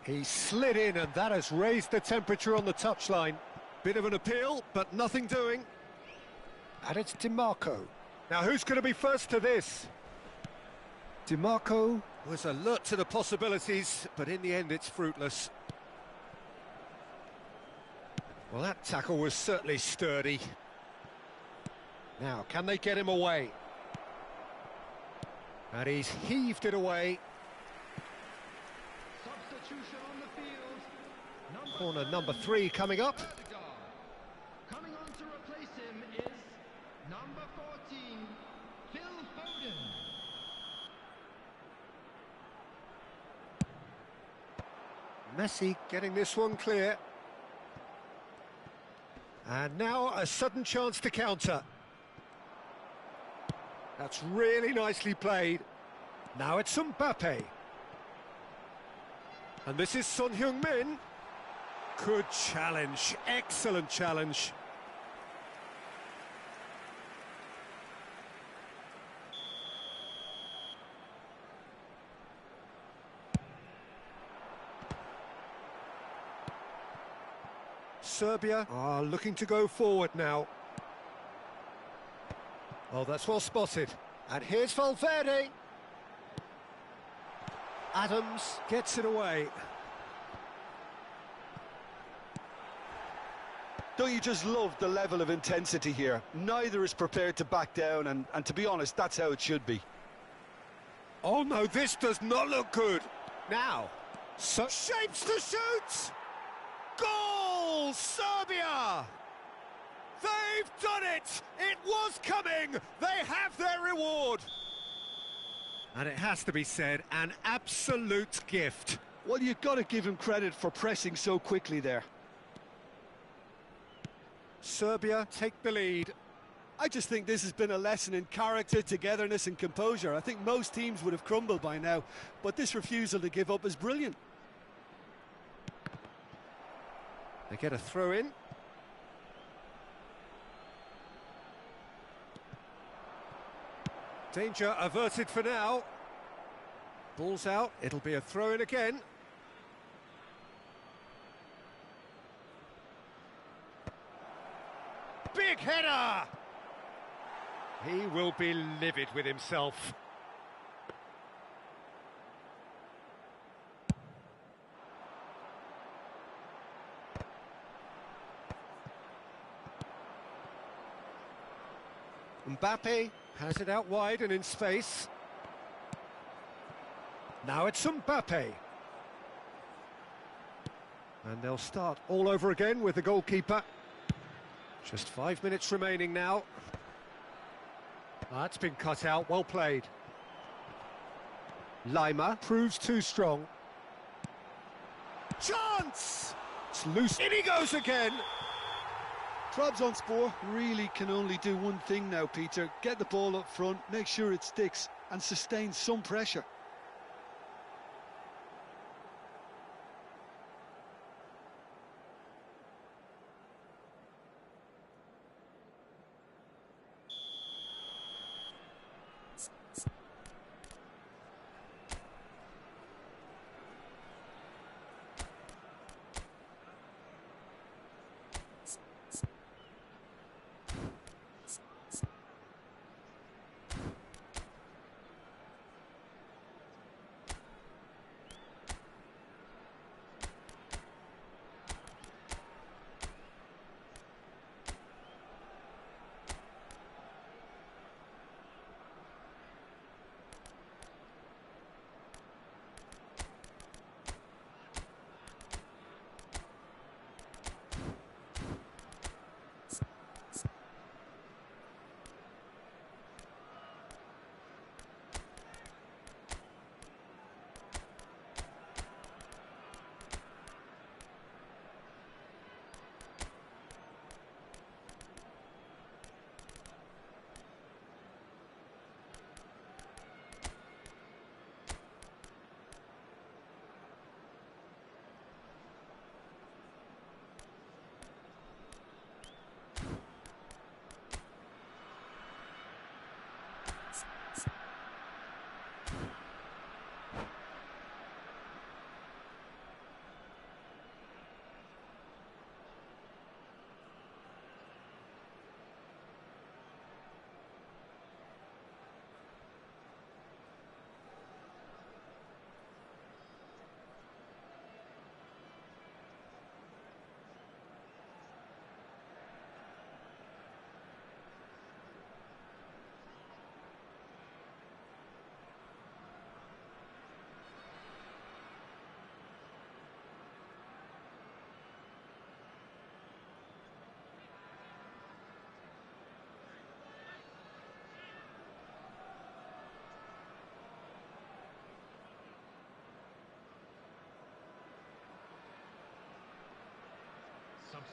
He slid in and that has raised the temperature on the touchline. Bit of an appeal, but nothing doing. And it's DiMarco. Now who's going to be first to this? DiMarco was alert to the possibilities, but in the end it's fruitless. Well, that tackle was certainly sturdy. Now, can they get him away? And he's heaved it away. Substitution on the field. Corner number 3 coming up. Coming on to replace him is number 14, Phil Foden. Messi getting this one clear. And now a sudden chance to counter. That's really nicely played. Now it's Mbappe. And this is Son Heung-min. Good challenge, excellent challenge. Serbia are looking to go forward now. Oh, that's well spotted. And here's Valverde. Adams gets it away. Don't you just love the level of intensity here? Neither is prepared to back down, and to be honest, that's how it should be. Oh no, this does not look good. Now, shapes to shoot! Goal, Serbia! They've done it! It was coming! They have their reward! And it has to be said, an absolute gift. Well, you've got to give him credit for pressing so quickly there. Serbia take the lead. I just think this has been a lesson in character, togetherness and composure. I think most teams would have crumbled by now, but this refusal to give up is brilliant. They get a throw in. Danger averted for now. Ball's out, it'll be a throw in again. Big header! He will be livid with himself. Mbappe has it out wide and in space. Now it's Mbappe. And they'll start all over again with the goalkeeper. Just 5 minutes remaining now. That's been cut out, well played. Lima proves too strong. Chance! It's loose, in he goes again! Trabzonspor really can only do one thing now, Peter. Get the ball up front, make sure it sticks, and sustain some pressure.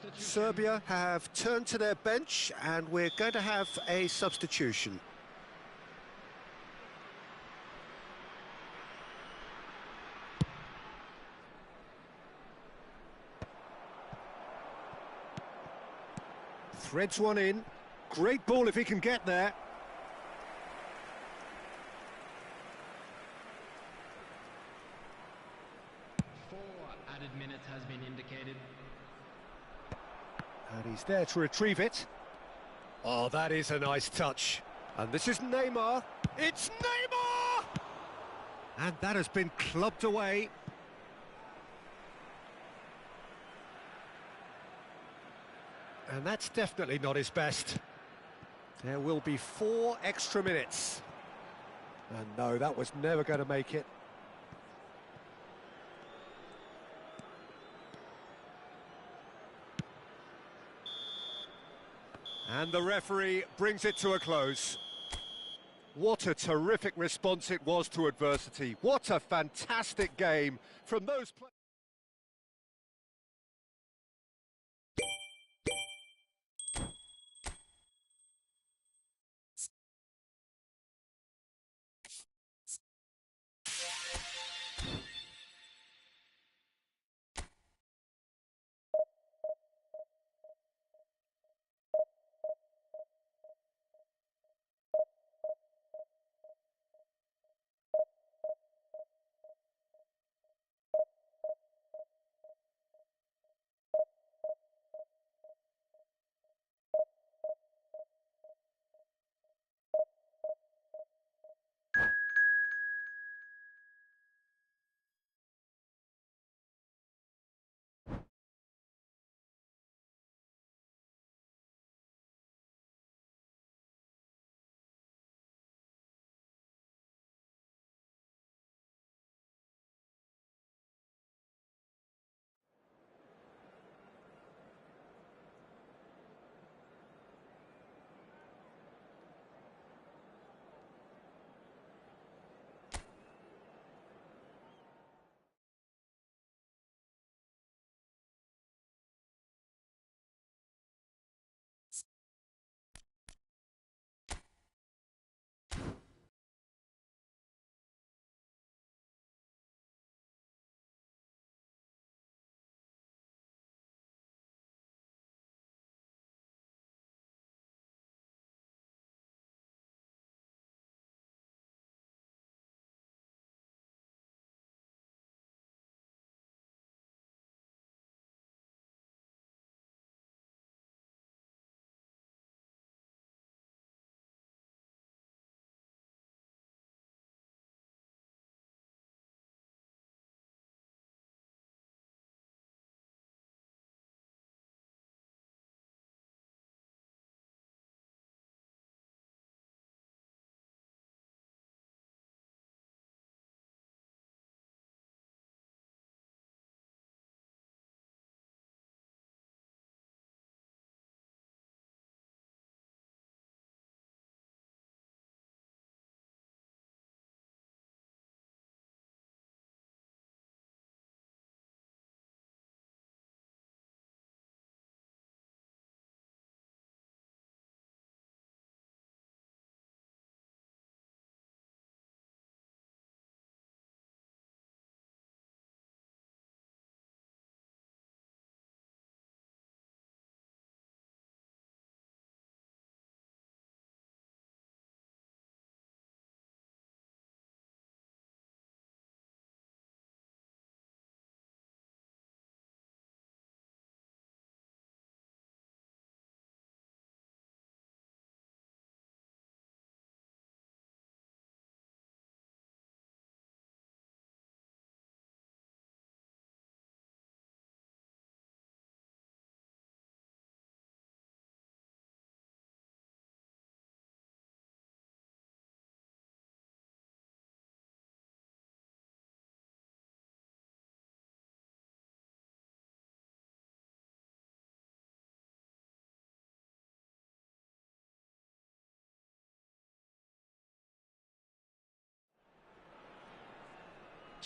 Substitution. Serbia have turned to their bench and we're going to have a substitution. Threads one in. Great ball if he can get there. 4 added minutes has been indicated. And he's there to retrieve it. Oh, that is a nice touch. And this is Neymar. It's Neymar! And that has been clubbed away. And that's definitely not his best. There will be 4 extra minutes. And no, that was never going to make it. And the referee brings it to a close. What a terrific response it was to adversity. What a fantastic game from those players.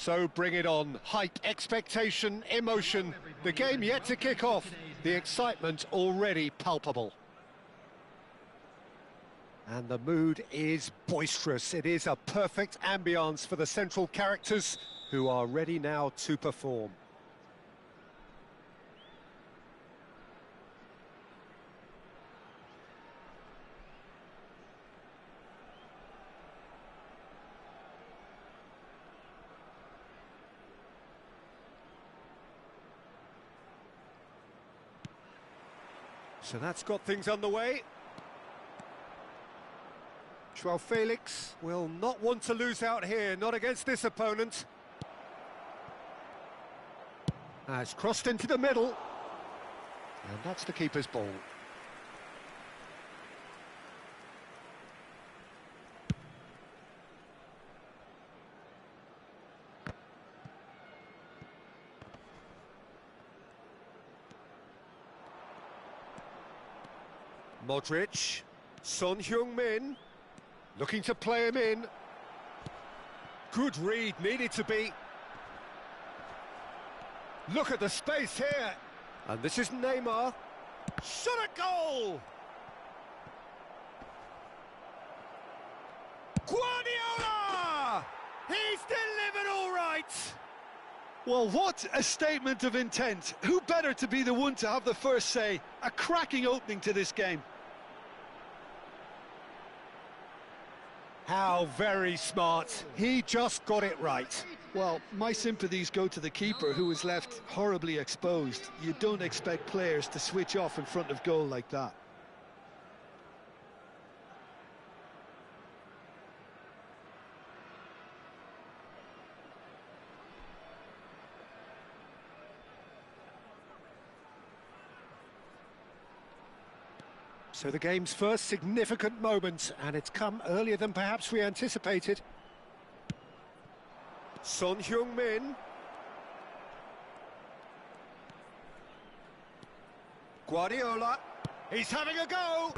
So bring it on. Hype, expectation, emotion. The game yet to kick off. The excitement already palpable. And the mood is boisterous. It is a perfect ambience for the central characters who are ready now to perform. So that's got things underway. Joao Felix will not want to lose out here, not against this opponent. Has crossed into the middle. And that's the keeper's ball. Modric, Son Heung-min, looking to play him in. Good read, needed to be. Look at the space here. And this is Neymar. Shot a goal! Guardiola! He's delivered all right! Well, what a statement of intent. Who better to be the one to have the first say? A cracking opening to this game. How very smart. He just got it right. Well, my sympathies go to the keeper, who was left horribly exposed. You don't expect players to switch off in front of goal like that. So the game's first significant moment, and it's come earlier than perhaps we anticipated. Son Heung-min. Guardiola. He's having a go!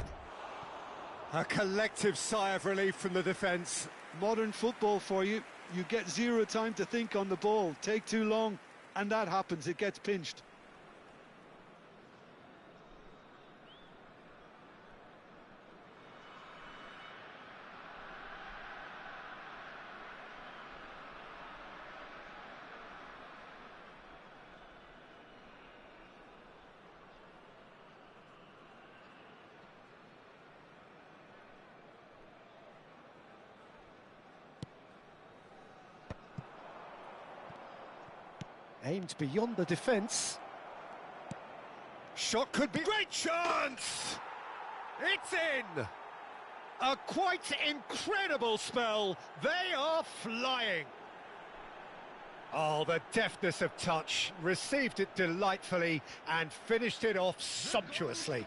A collective sigh of relief from the defence. Modern football for you. You get zero time to think on the ball. Take too long, and that happens. It gets pinched. Aimed beyond the defence. Shot could be... Great chance! It's in! A quite incredible spell. They are flying. Oh, the deftness of touch. Received it delightfully and finished it off sumptuously.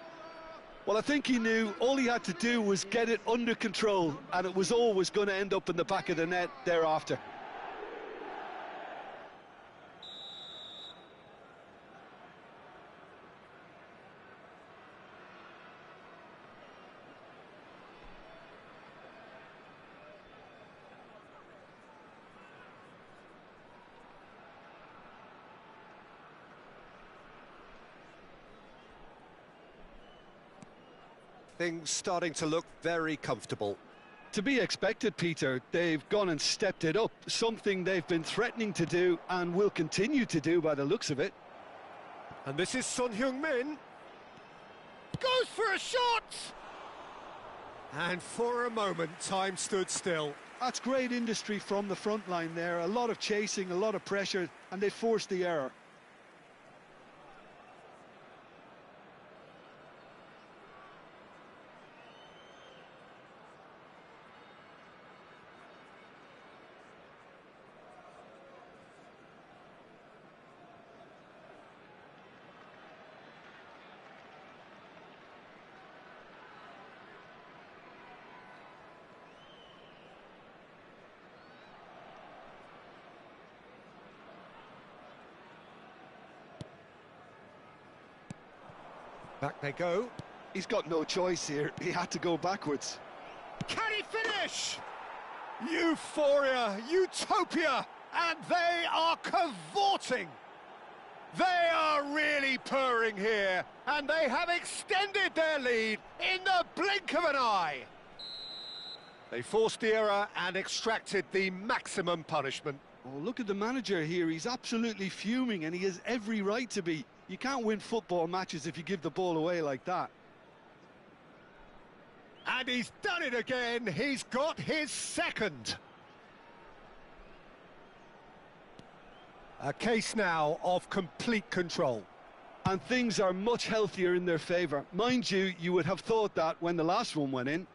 Well, I think he knew all he had to do was get it under control, and it was always going to end up in the back of the net thereafter. Things starting to look very comfortable. To be expected, Peter. They've gone and stepped it up, something they've been threatening to do and will continue to do by the looks of it. And this is Son Heung-min. Goes for a shot! And for a moment, time stood still. That's great industry from the front line there. A lot of chasing, a lot of pressure, and they forced the error. Back they go. He's got no choice here. He had to go backwards. Can he finish? Euphoria, utopia, and they are cavorting. They are really purring here, and they have extended their lead in the blink of an eye. They forced the error and extracted the maximum punishment. Oh, look at the manager here. He's absolutely fuming, and he has every right to be. You can't win football matches if you give the ball away like that. And he's done it again. He's got his second. A case now of complete control. And things are much healthier in their favour. Mind you, you would have thought that when the last one went in.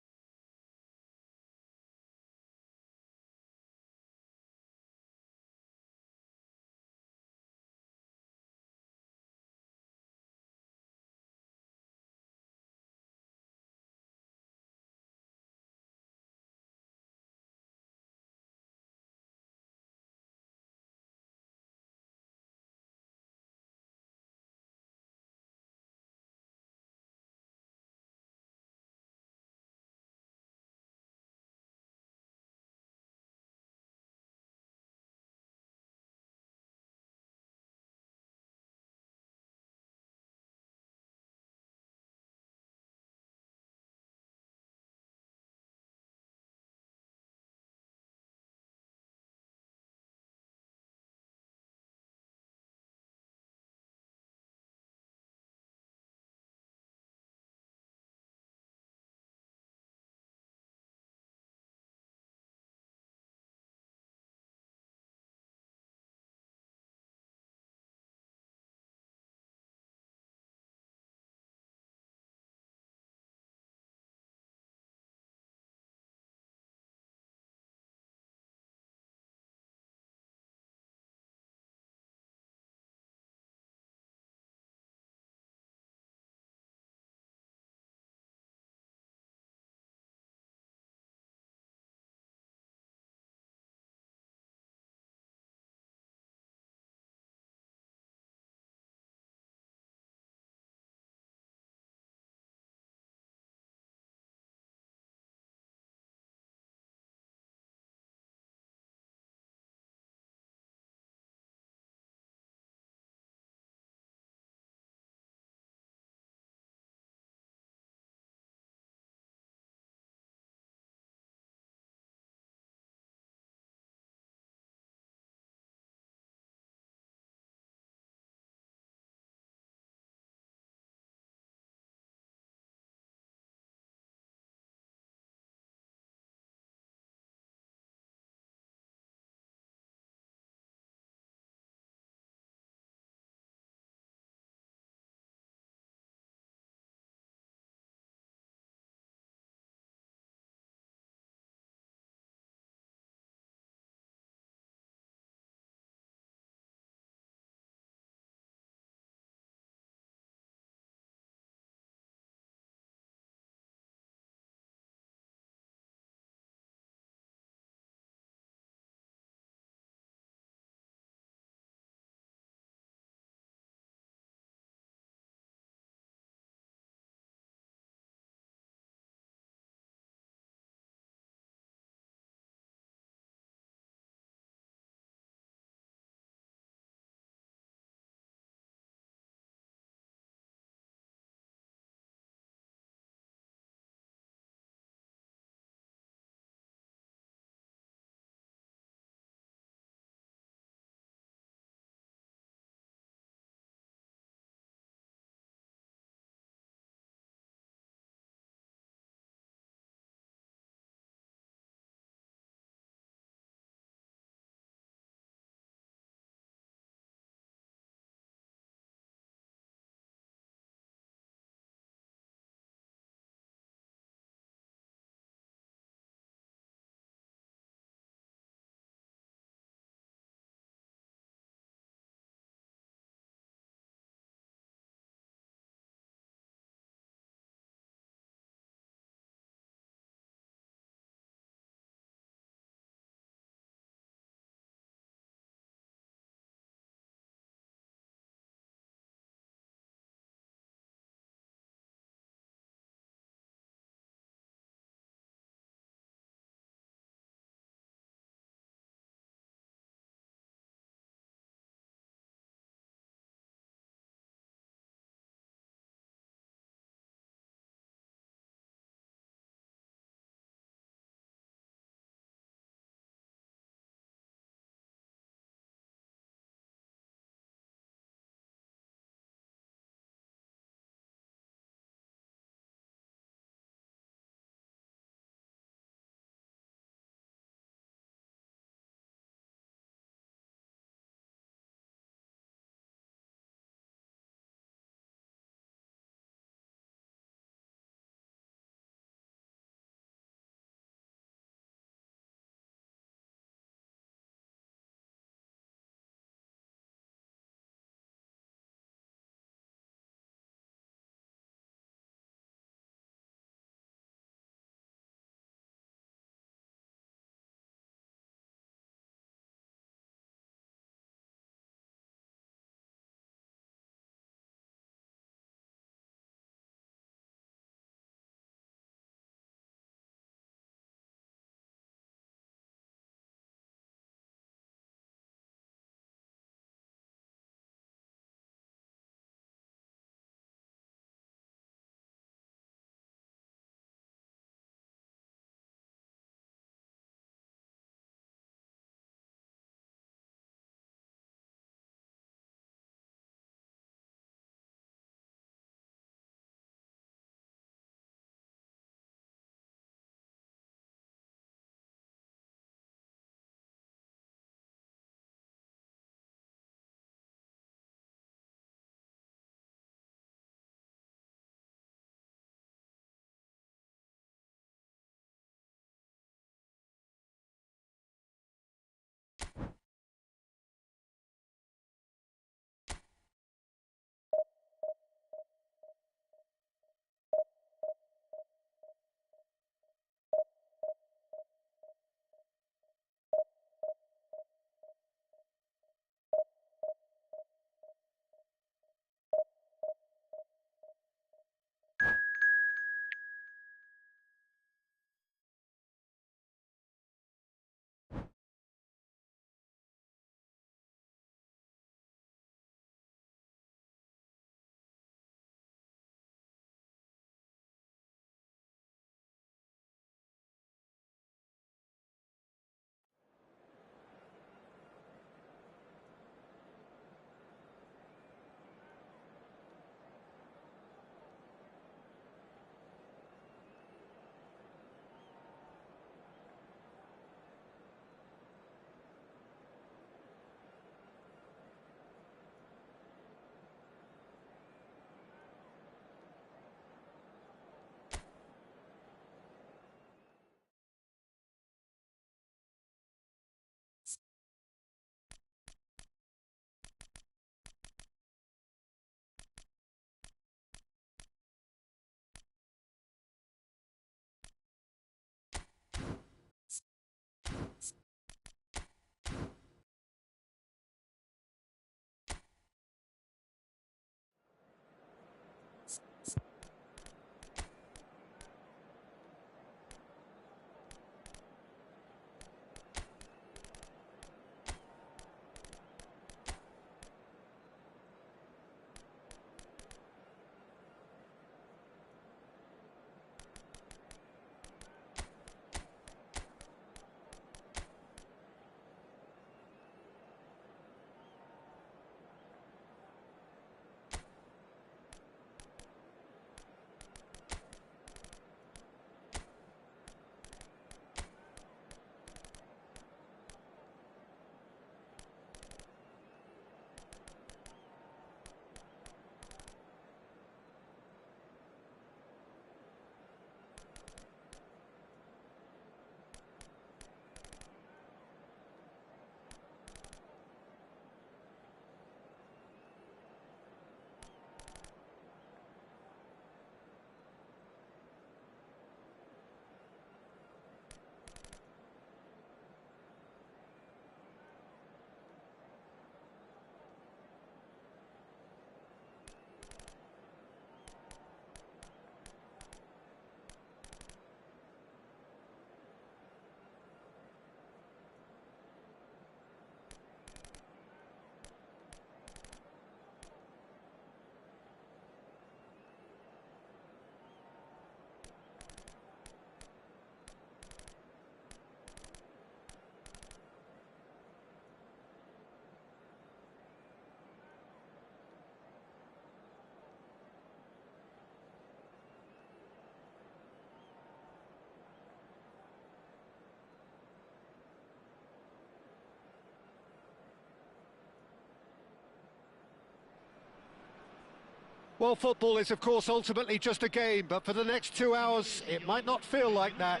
Well, football is, of course, ultimately just a game, but for the next 2 hours, it might not feel like that.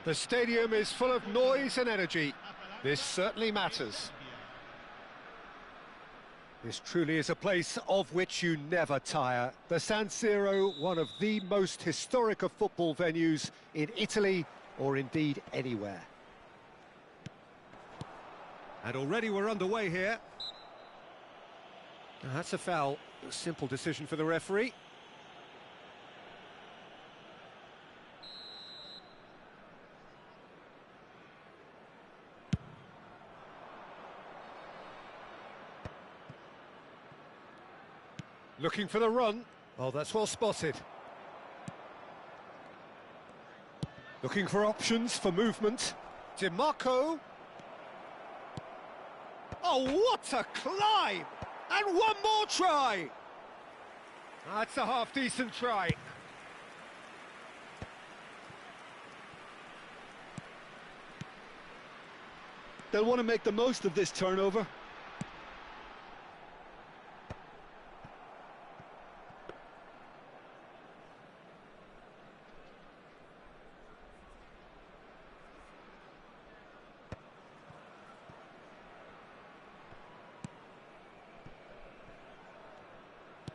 The stadium is full of noise and energy. This certainly matters. This truly is a place of which you never tire. The San Siro, one of the most historic of football venues in Italy, or indeed anywhere. And already we're underway here. Now, that's a foul. A simple decision for the referee. Looking for the run. Oh, that's well spotted. Looking for options for movement. DiMarco. Oh, what a climb! And one more try! That's a half-decent try. They'll want to make the most of this turnover.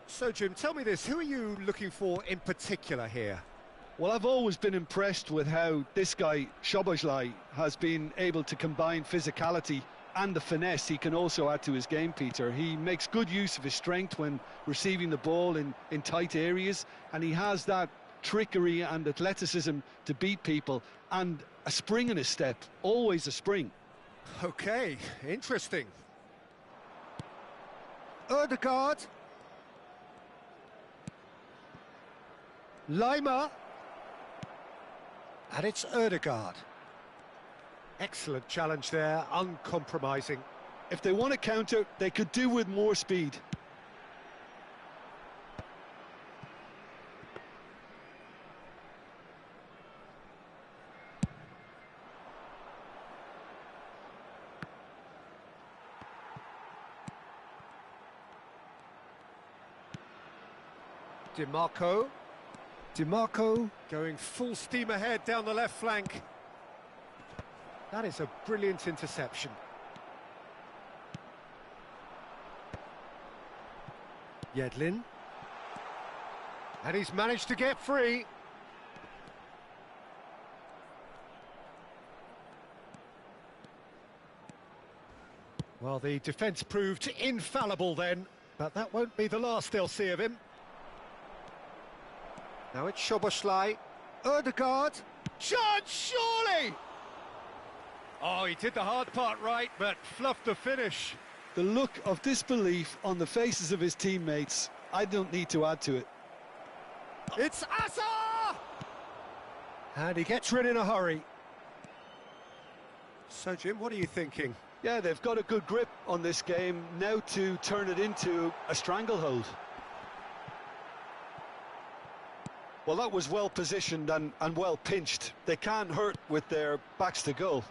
So, Jim, tell me this, who are you looking for in particular here? Well, I've always been impressed with how this guy, Szoboszlai, has been able to combine physicality and the finesse he can also add to his game, Peter. He makes good use of his strength when receiving the ball in tight areas, and he has that trickery and athleticism to beat people, and a spring in his step, always a spring. Okay, interesting. Ødegaard. Lima. And it's Ødegaard. Excellent challenge there, uncompromising. If they want to counter, they could do with more speed. DiMarco. DiMarco going full steam ahead down the left flank. That is a brilliant interception. Yedlin. And he's managed to get free. Well, the defence proved infallible then, but that won't be the last they'll see of him. Now it's Szoboszlai. Ødegaard. Chance, surely! Oh, he did the hard part right, but fluffed the finish. The look of disbelief on the faces of his teammates, I don't need to add to it. It's Asa! And he gets rid in a hurry. So, Jim, what are you thinking? Yeah, they've got a good grip on this game, now to turn it into a stranglehold. Well, that was well positioned and well pinched. They can't hurt with their backs to goal.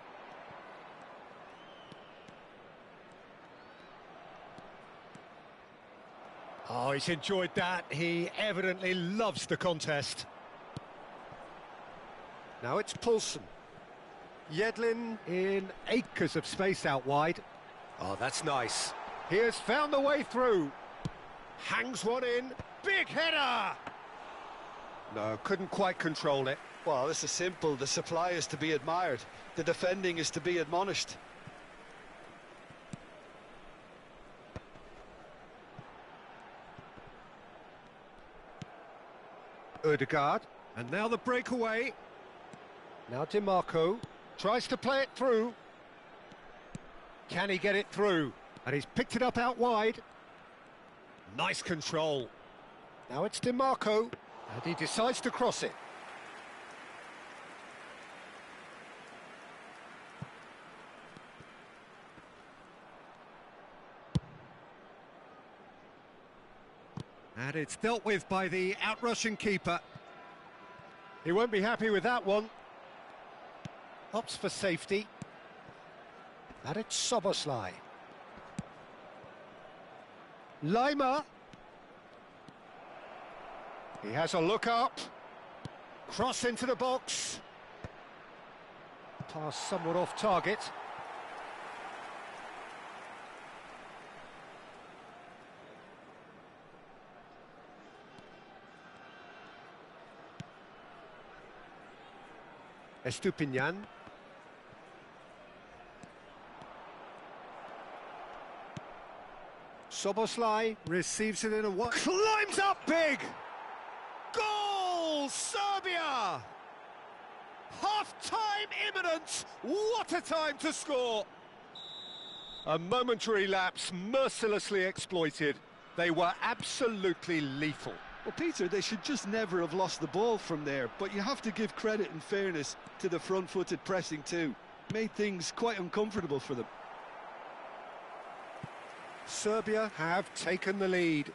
Oh, he's enjoyed that. He evidently loves the contest. Now it's Poulsen. Yedlin in acres of space out wide. Oh, that's nice. He has found the way through. Hangs one in. Big header! No, couldn't quite control it. Well, this is simple. The supply is to be admired. The defending is to be admonished. Ødegaard. And now the breakaway. Now DiMarco tries to play it through. Can he get it through? And he's picked it up out wide. Nice control. Now it's DiMarco. And he decides to cross it. And it's dealt with by the out-rushing keeper. He won't be happy with that one. Opts for safety. And it's Szoboszlai. He has a look up. Cross into the box. Pass somewhat off target. Estupinian. Soboslai receives it in a climbs up big! Goal! Serbia! Half-time imminent! What a time to score! A momentary lapse mercilessly exploited. They were absolutely lethal. Well, Peter, they should just never have lost the ball from there, but you have to give credit and fairness to the front-footed pressing too. Made things quite uncomfortable for them. Serbia have taken the lead.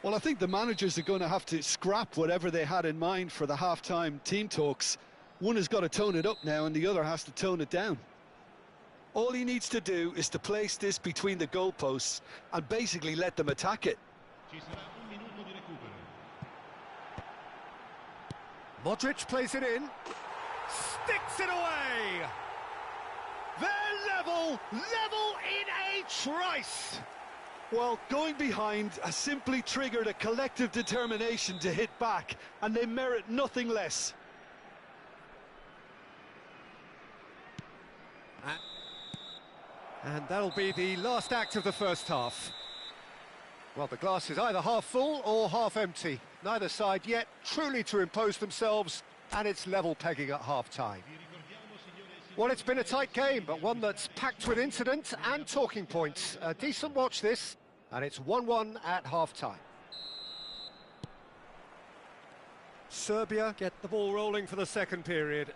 Well, I think the managers are going to have to scrap whatever they had in mind for the half-time team talks. One has got to tone it up now and the other has to tone it down. All he needs to do is to place this between the goalposts and basically let them attack it. Modric plays it in, sticks it away. They're level in a trice. Well, going behind has simply triggered a collective determination to hit back, and they merit nothing less. And that'll be the last act of the first half. Well, the glass is either half full or half empty. Neither side yet truly to impose themselves, and it's level pegging at half-time. Well, it's been a tight game, but one that's packed with incident and talking points. A decent watch this, and it's 1-1 at half-time. Serbia get the ball rolling for the second period.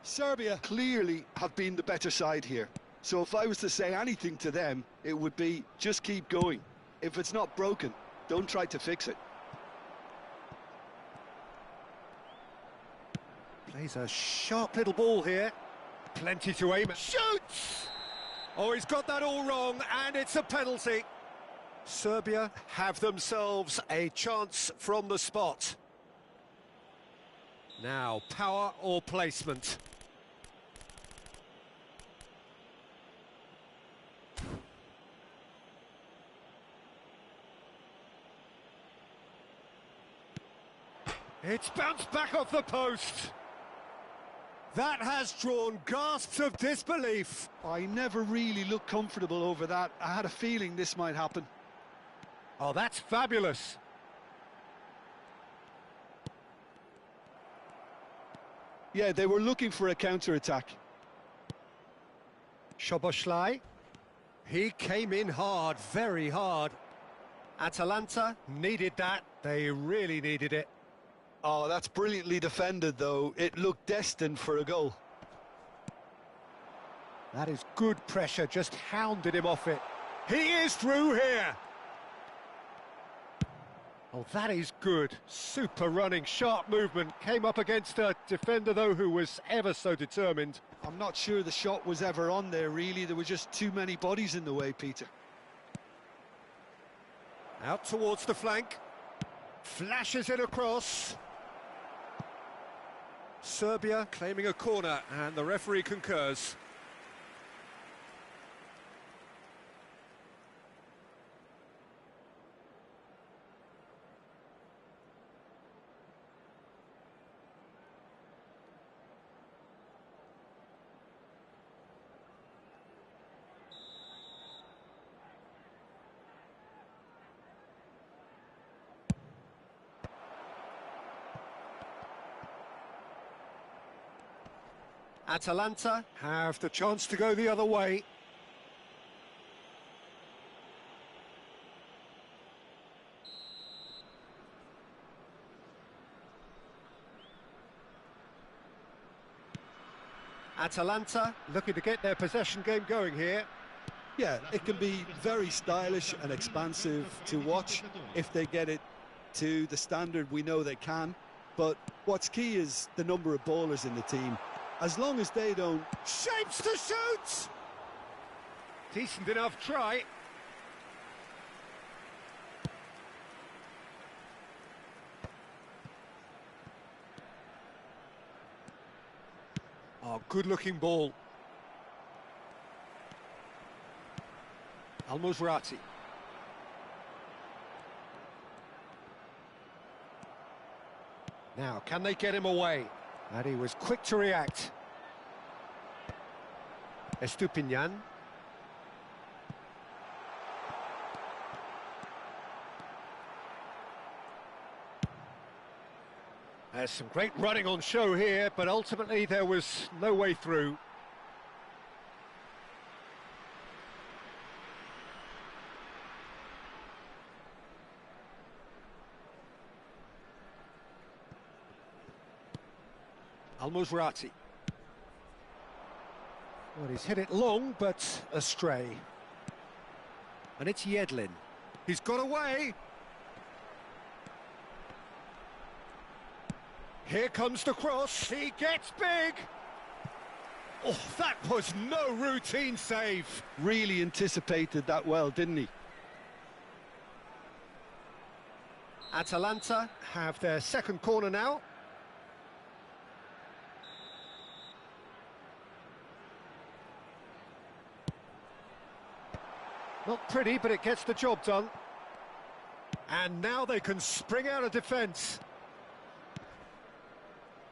Serbia clearly have been the better side here. So if I was to say anything to them, it would be just keep going. If it's not broken, don't try to fix it. Plays a sharp little ball here. Plenty to aim at. Shoots! Oh, he's got that all wrong, and it's a penalty. Serbia have themselves a chance from the spot. Now, power or placement? It's bounced back off the post. That has drawn gasps of disbelief. I never really looked comfortable over that. I had a feeling this might happen. Oh, that's fabulous. Yeah, they were looking for a counter-attack. Szoboszlai. He came in hard, very hard. Atalanta needed that. They really needed it. Oh, that's brilliantly defended, though. It looked destined for a goal. That is good pressure, just hounded him off it. He is through here. Oh, that is good. Super running, sharp movement. Came up against a defender, though, who was ever so determined. I'm not sure the shot was ever on there, really. There were just too many bodies in the way, Peter. Out towards the flank. Flashes it across. Serbia claiming a corner, and the referee concurs. Atalanta have the chance to go the other way. Atalanta looking to get their possession game going here. Yeah, it can be very stylish and expansive to watch if they get it to the standard we know they can. But what's key is the number of ballers in the team. As long as they don't... Shapes to shoot! Decent enough try. Oh, good-looking ball. Al-Musrati. Now, can they get him away? And he was quick to react. Estupinian. There's some great running on show here, but ultimately there was no way through. Al-Musrati. Well, he's hit it long, but astray. And it's Yedlin. He's got away. Here comes the cross. He gets big. Oh, that was no routine save. Really anticipated that well, didn't he? Atalanta have their second corner now. Not pretty, but it gets the job done. And now they can spring out of defence.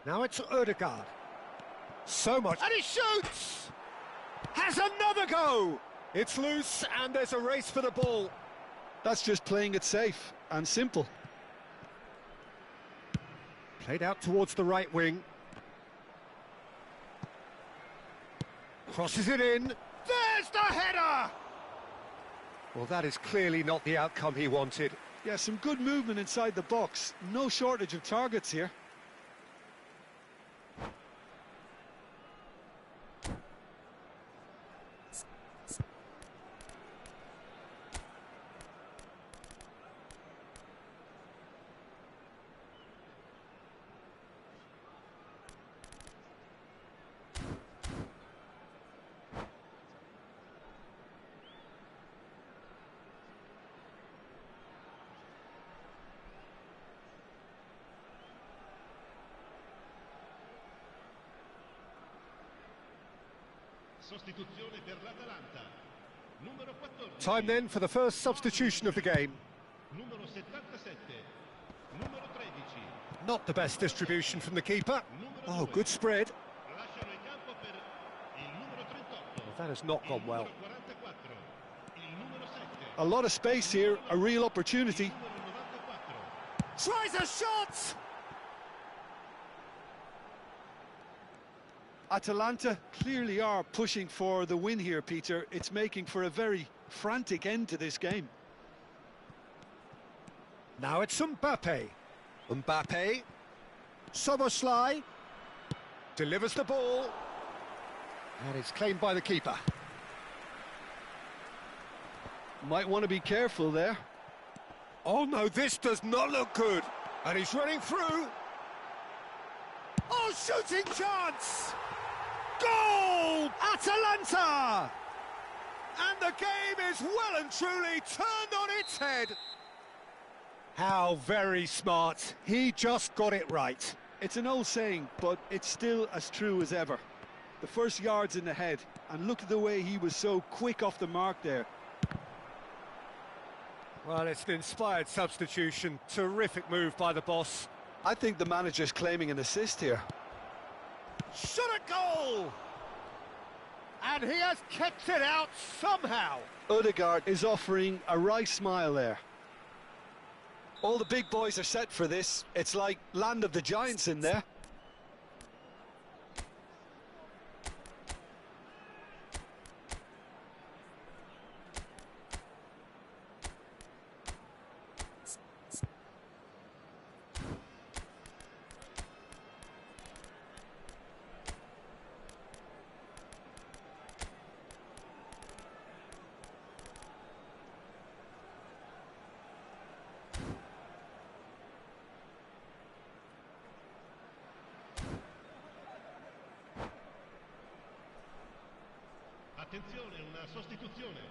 Now it's Ødegaard. So much. And he shoots! Has another go! It's loose and there's a race for the ball. That's just playing it safe and simple. Played out towards the right wing. Crosses it in. There's the header! Well, that is clearly not the outcome he wanted. Yeah, some good movement inside the box. No shortage of targets here. Sostituzione per l'Atalanta. Numero 14. Time then for the first substitution of the game. Numero 77. Numero 13. Not the best distribution from the keeper. Numero Oh, 2. good spread. Lasciano il campo per il numero 38. Well, that has not gone well. Il numero 44. Il numero 7. A lot of space here, a real opportunity. Il numero 94. Tries a shot! Atalanta clearly are pushing for the win here, Peter. It's making for a very frantic end to this game. Now it's Mbappe. Mbappe. Soboslai. Delivers the ball. And it's claimed by the keeper. Might want to be careful there. Oh no, this does not look good. And he's running through. Oh, shooting chance! Goal! Atalanta! And the game is well and truly turned on its head. How very smart. He just got it right. It's an old saying, but it's still as true as ever. The first yard's in the head, and look at the way he was so quick off the mark there. Well, it's an inspired substitution. Terrific move by the boss. I think the manager's claiming an assist here. Shot a goal! And he has kept it out somehow. Ødegaard is offering a right smile there. All the big boys are set for this. It's like land of the giants in there. Attenzione, una sostituzione.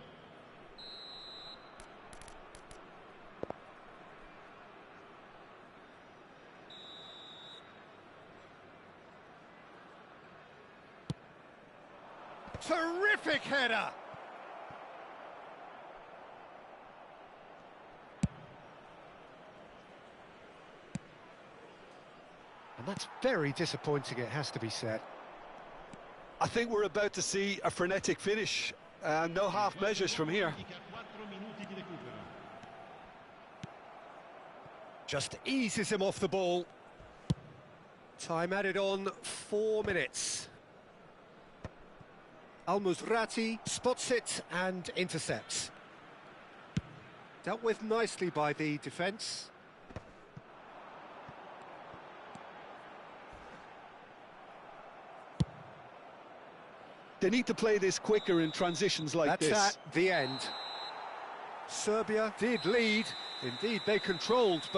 Terrific header! And that's very disappointing, it has to be said. I think we're about to see a frenetic finish. No half measures from here. Just eases him off the ball. Time added on 4 minutes. Al-Musrati spots it and intercepts. Dealt with nicely by the defence. They need to play this quicker in transitions like this. That's at the end. Serbia did lead. Indeed, they controlled.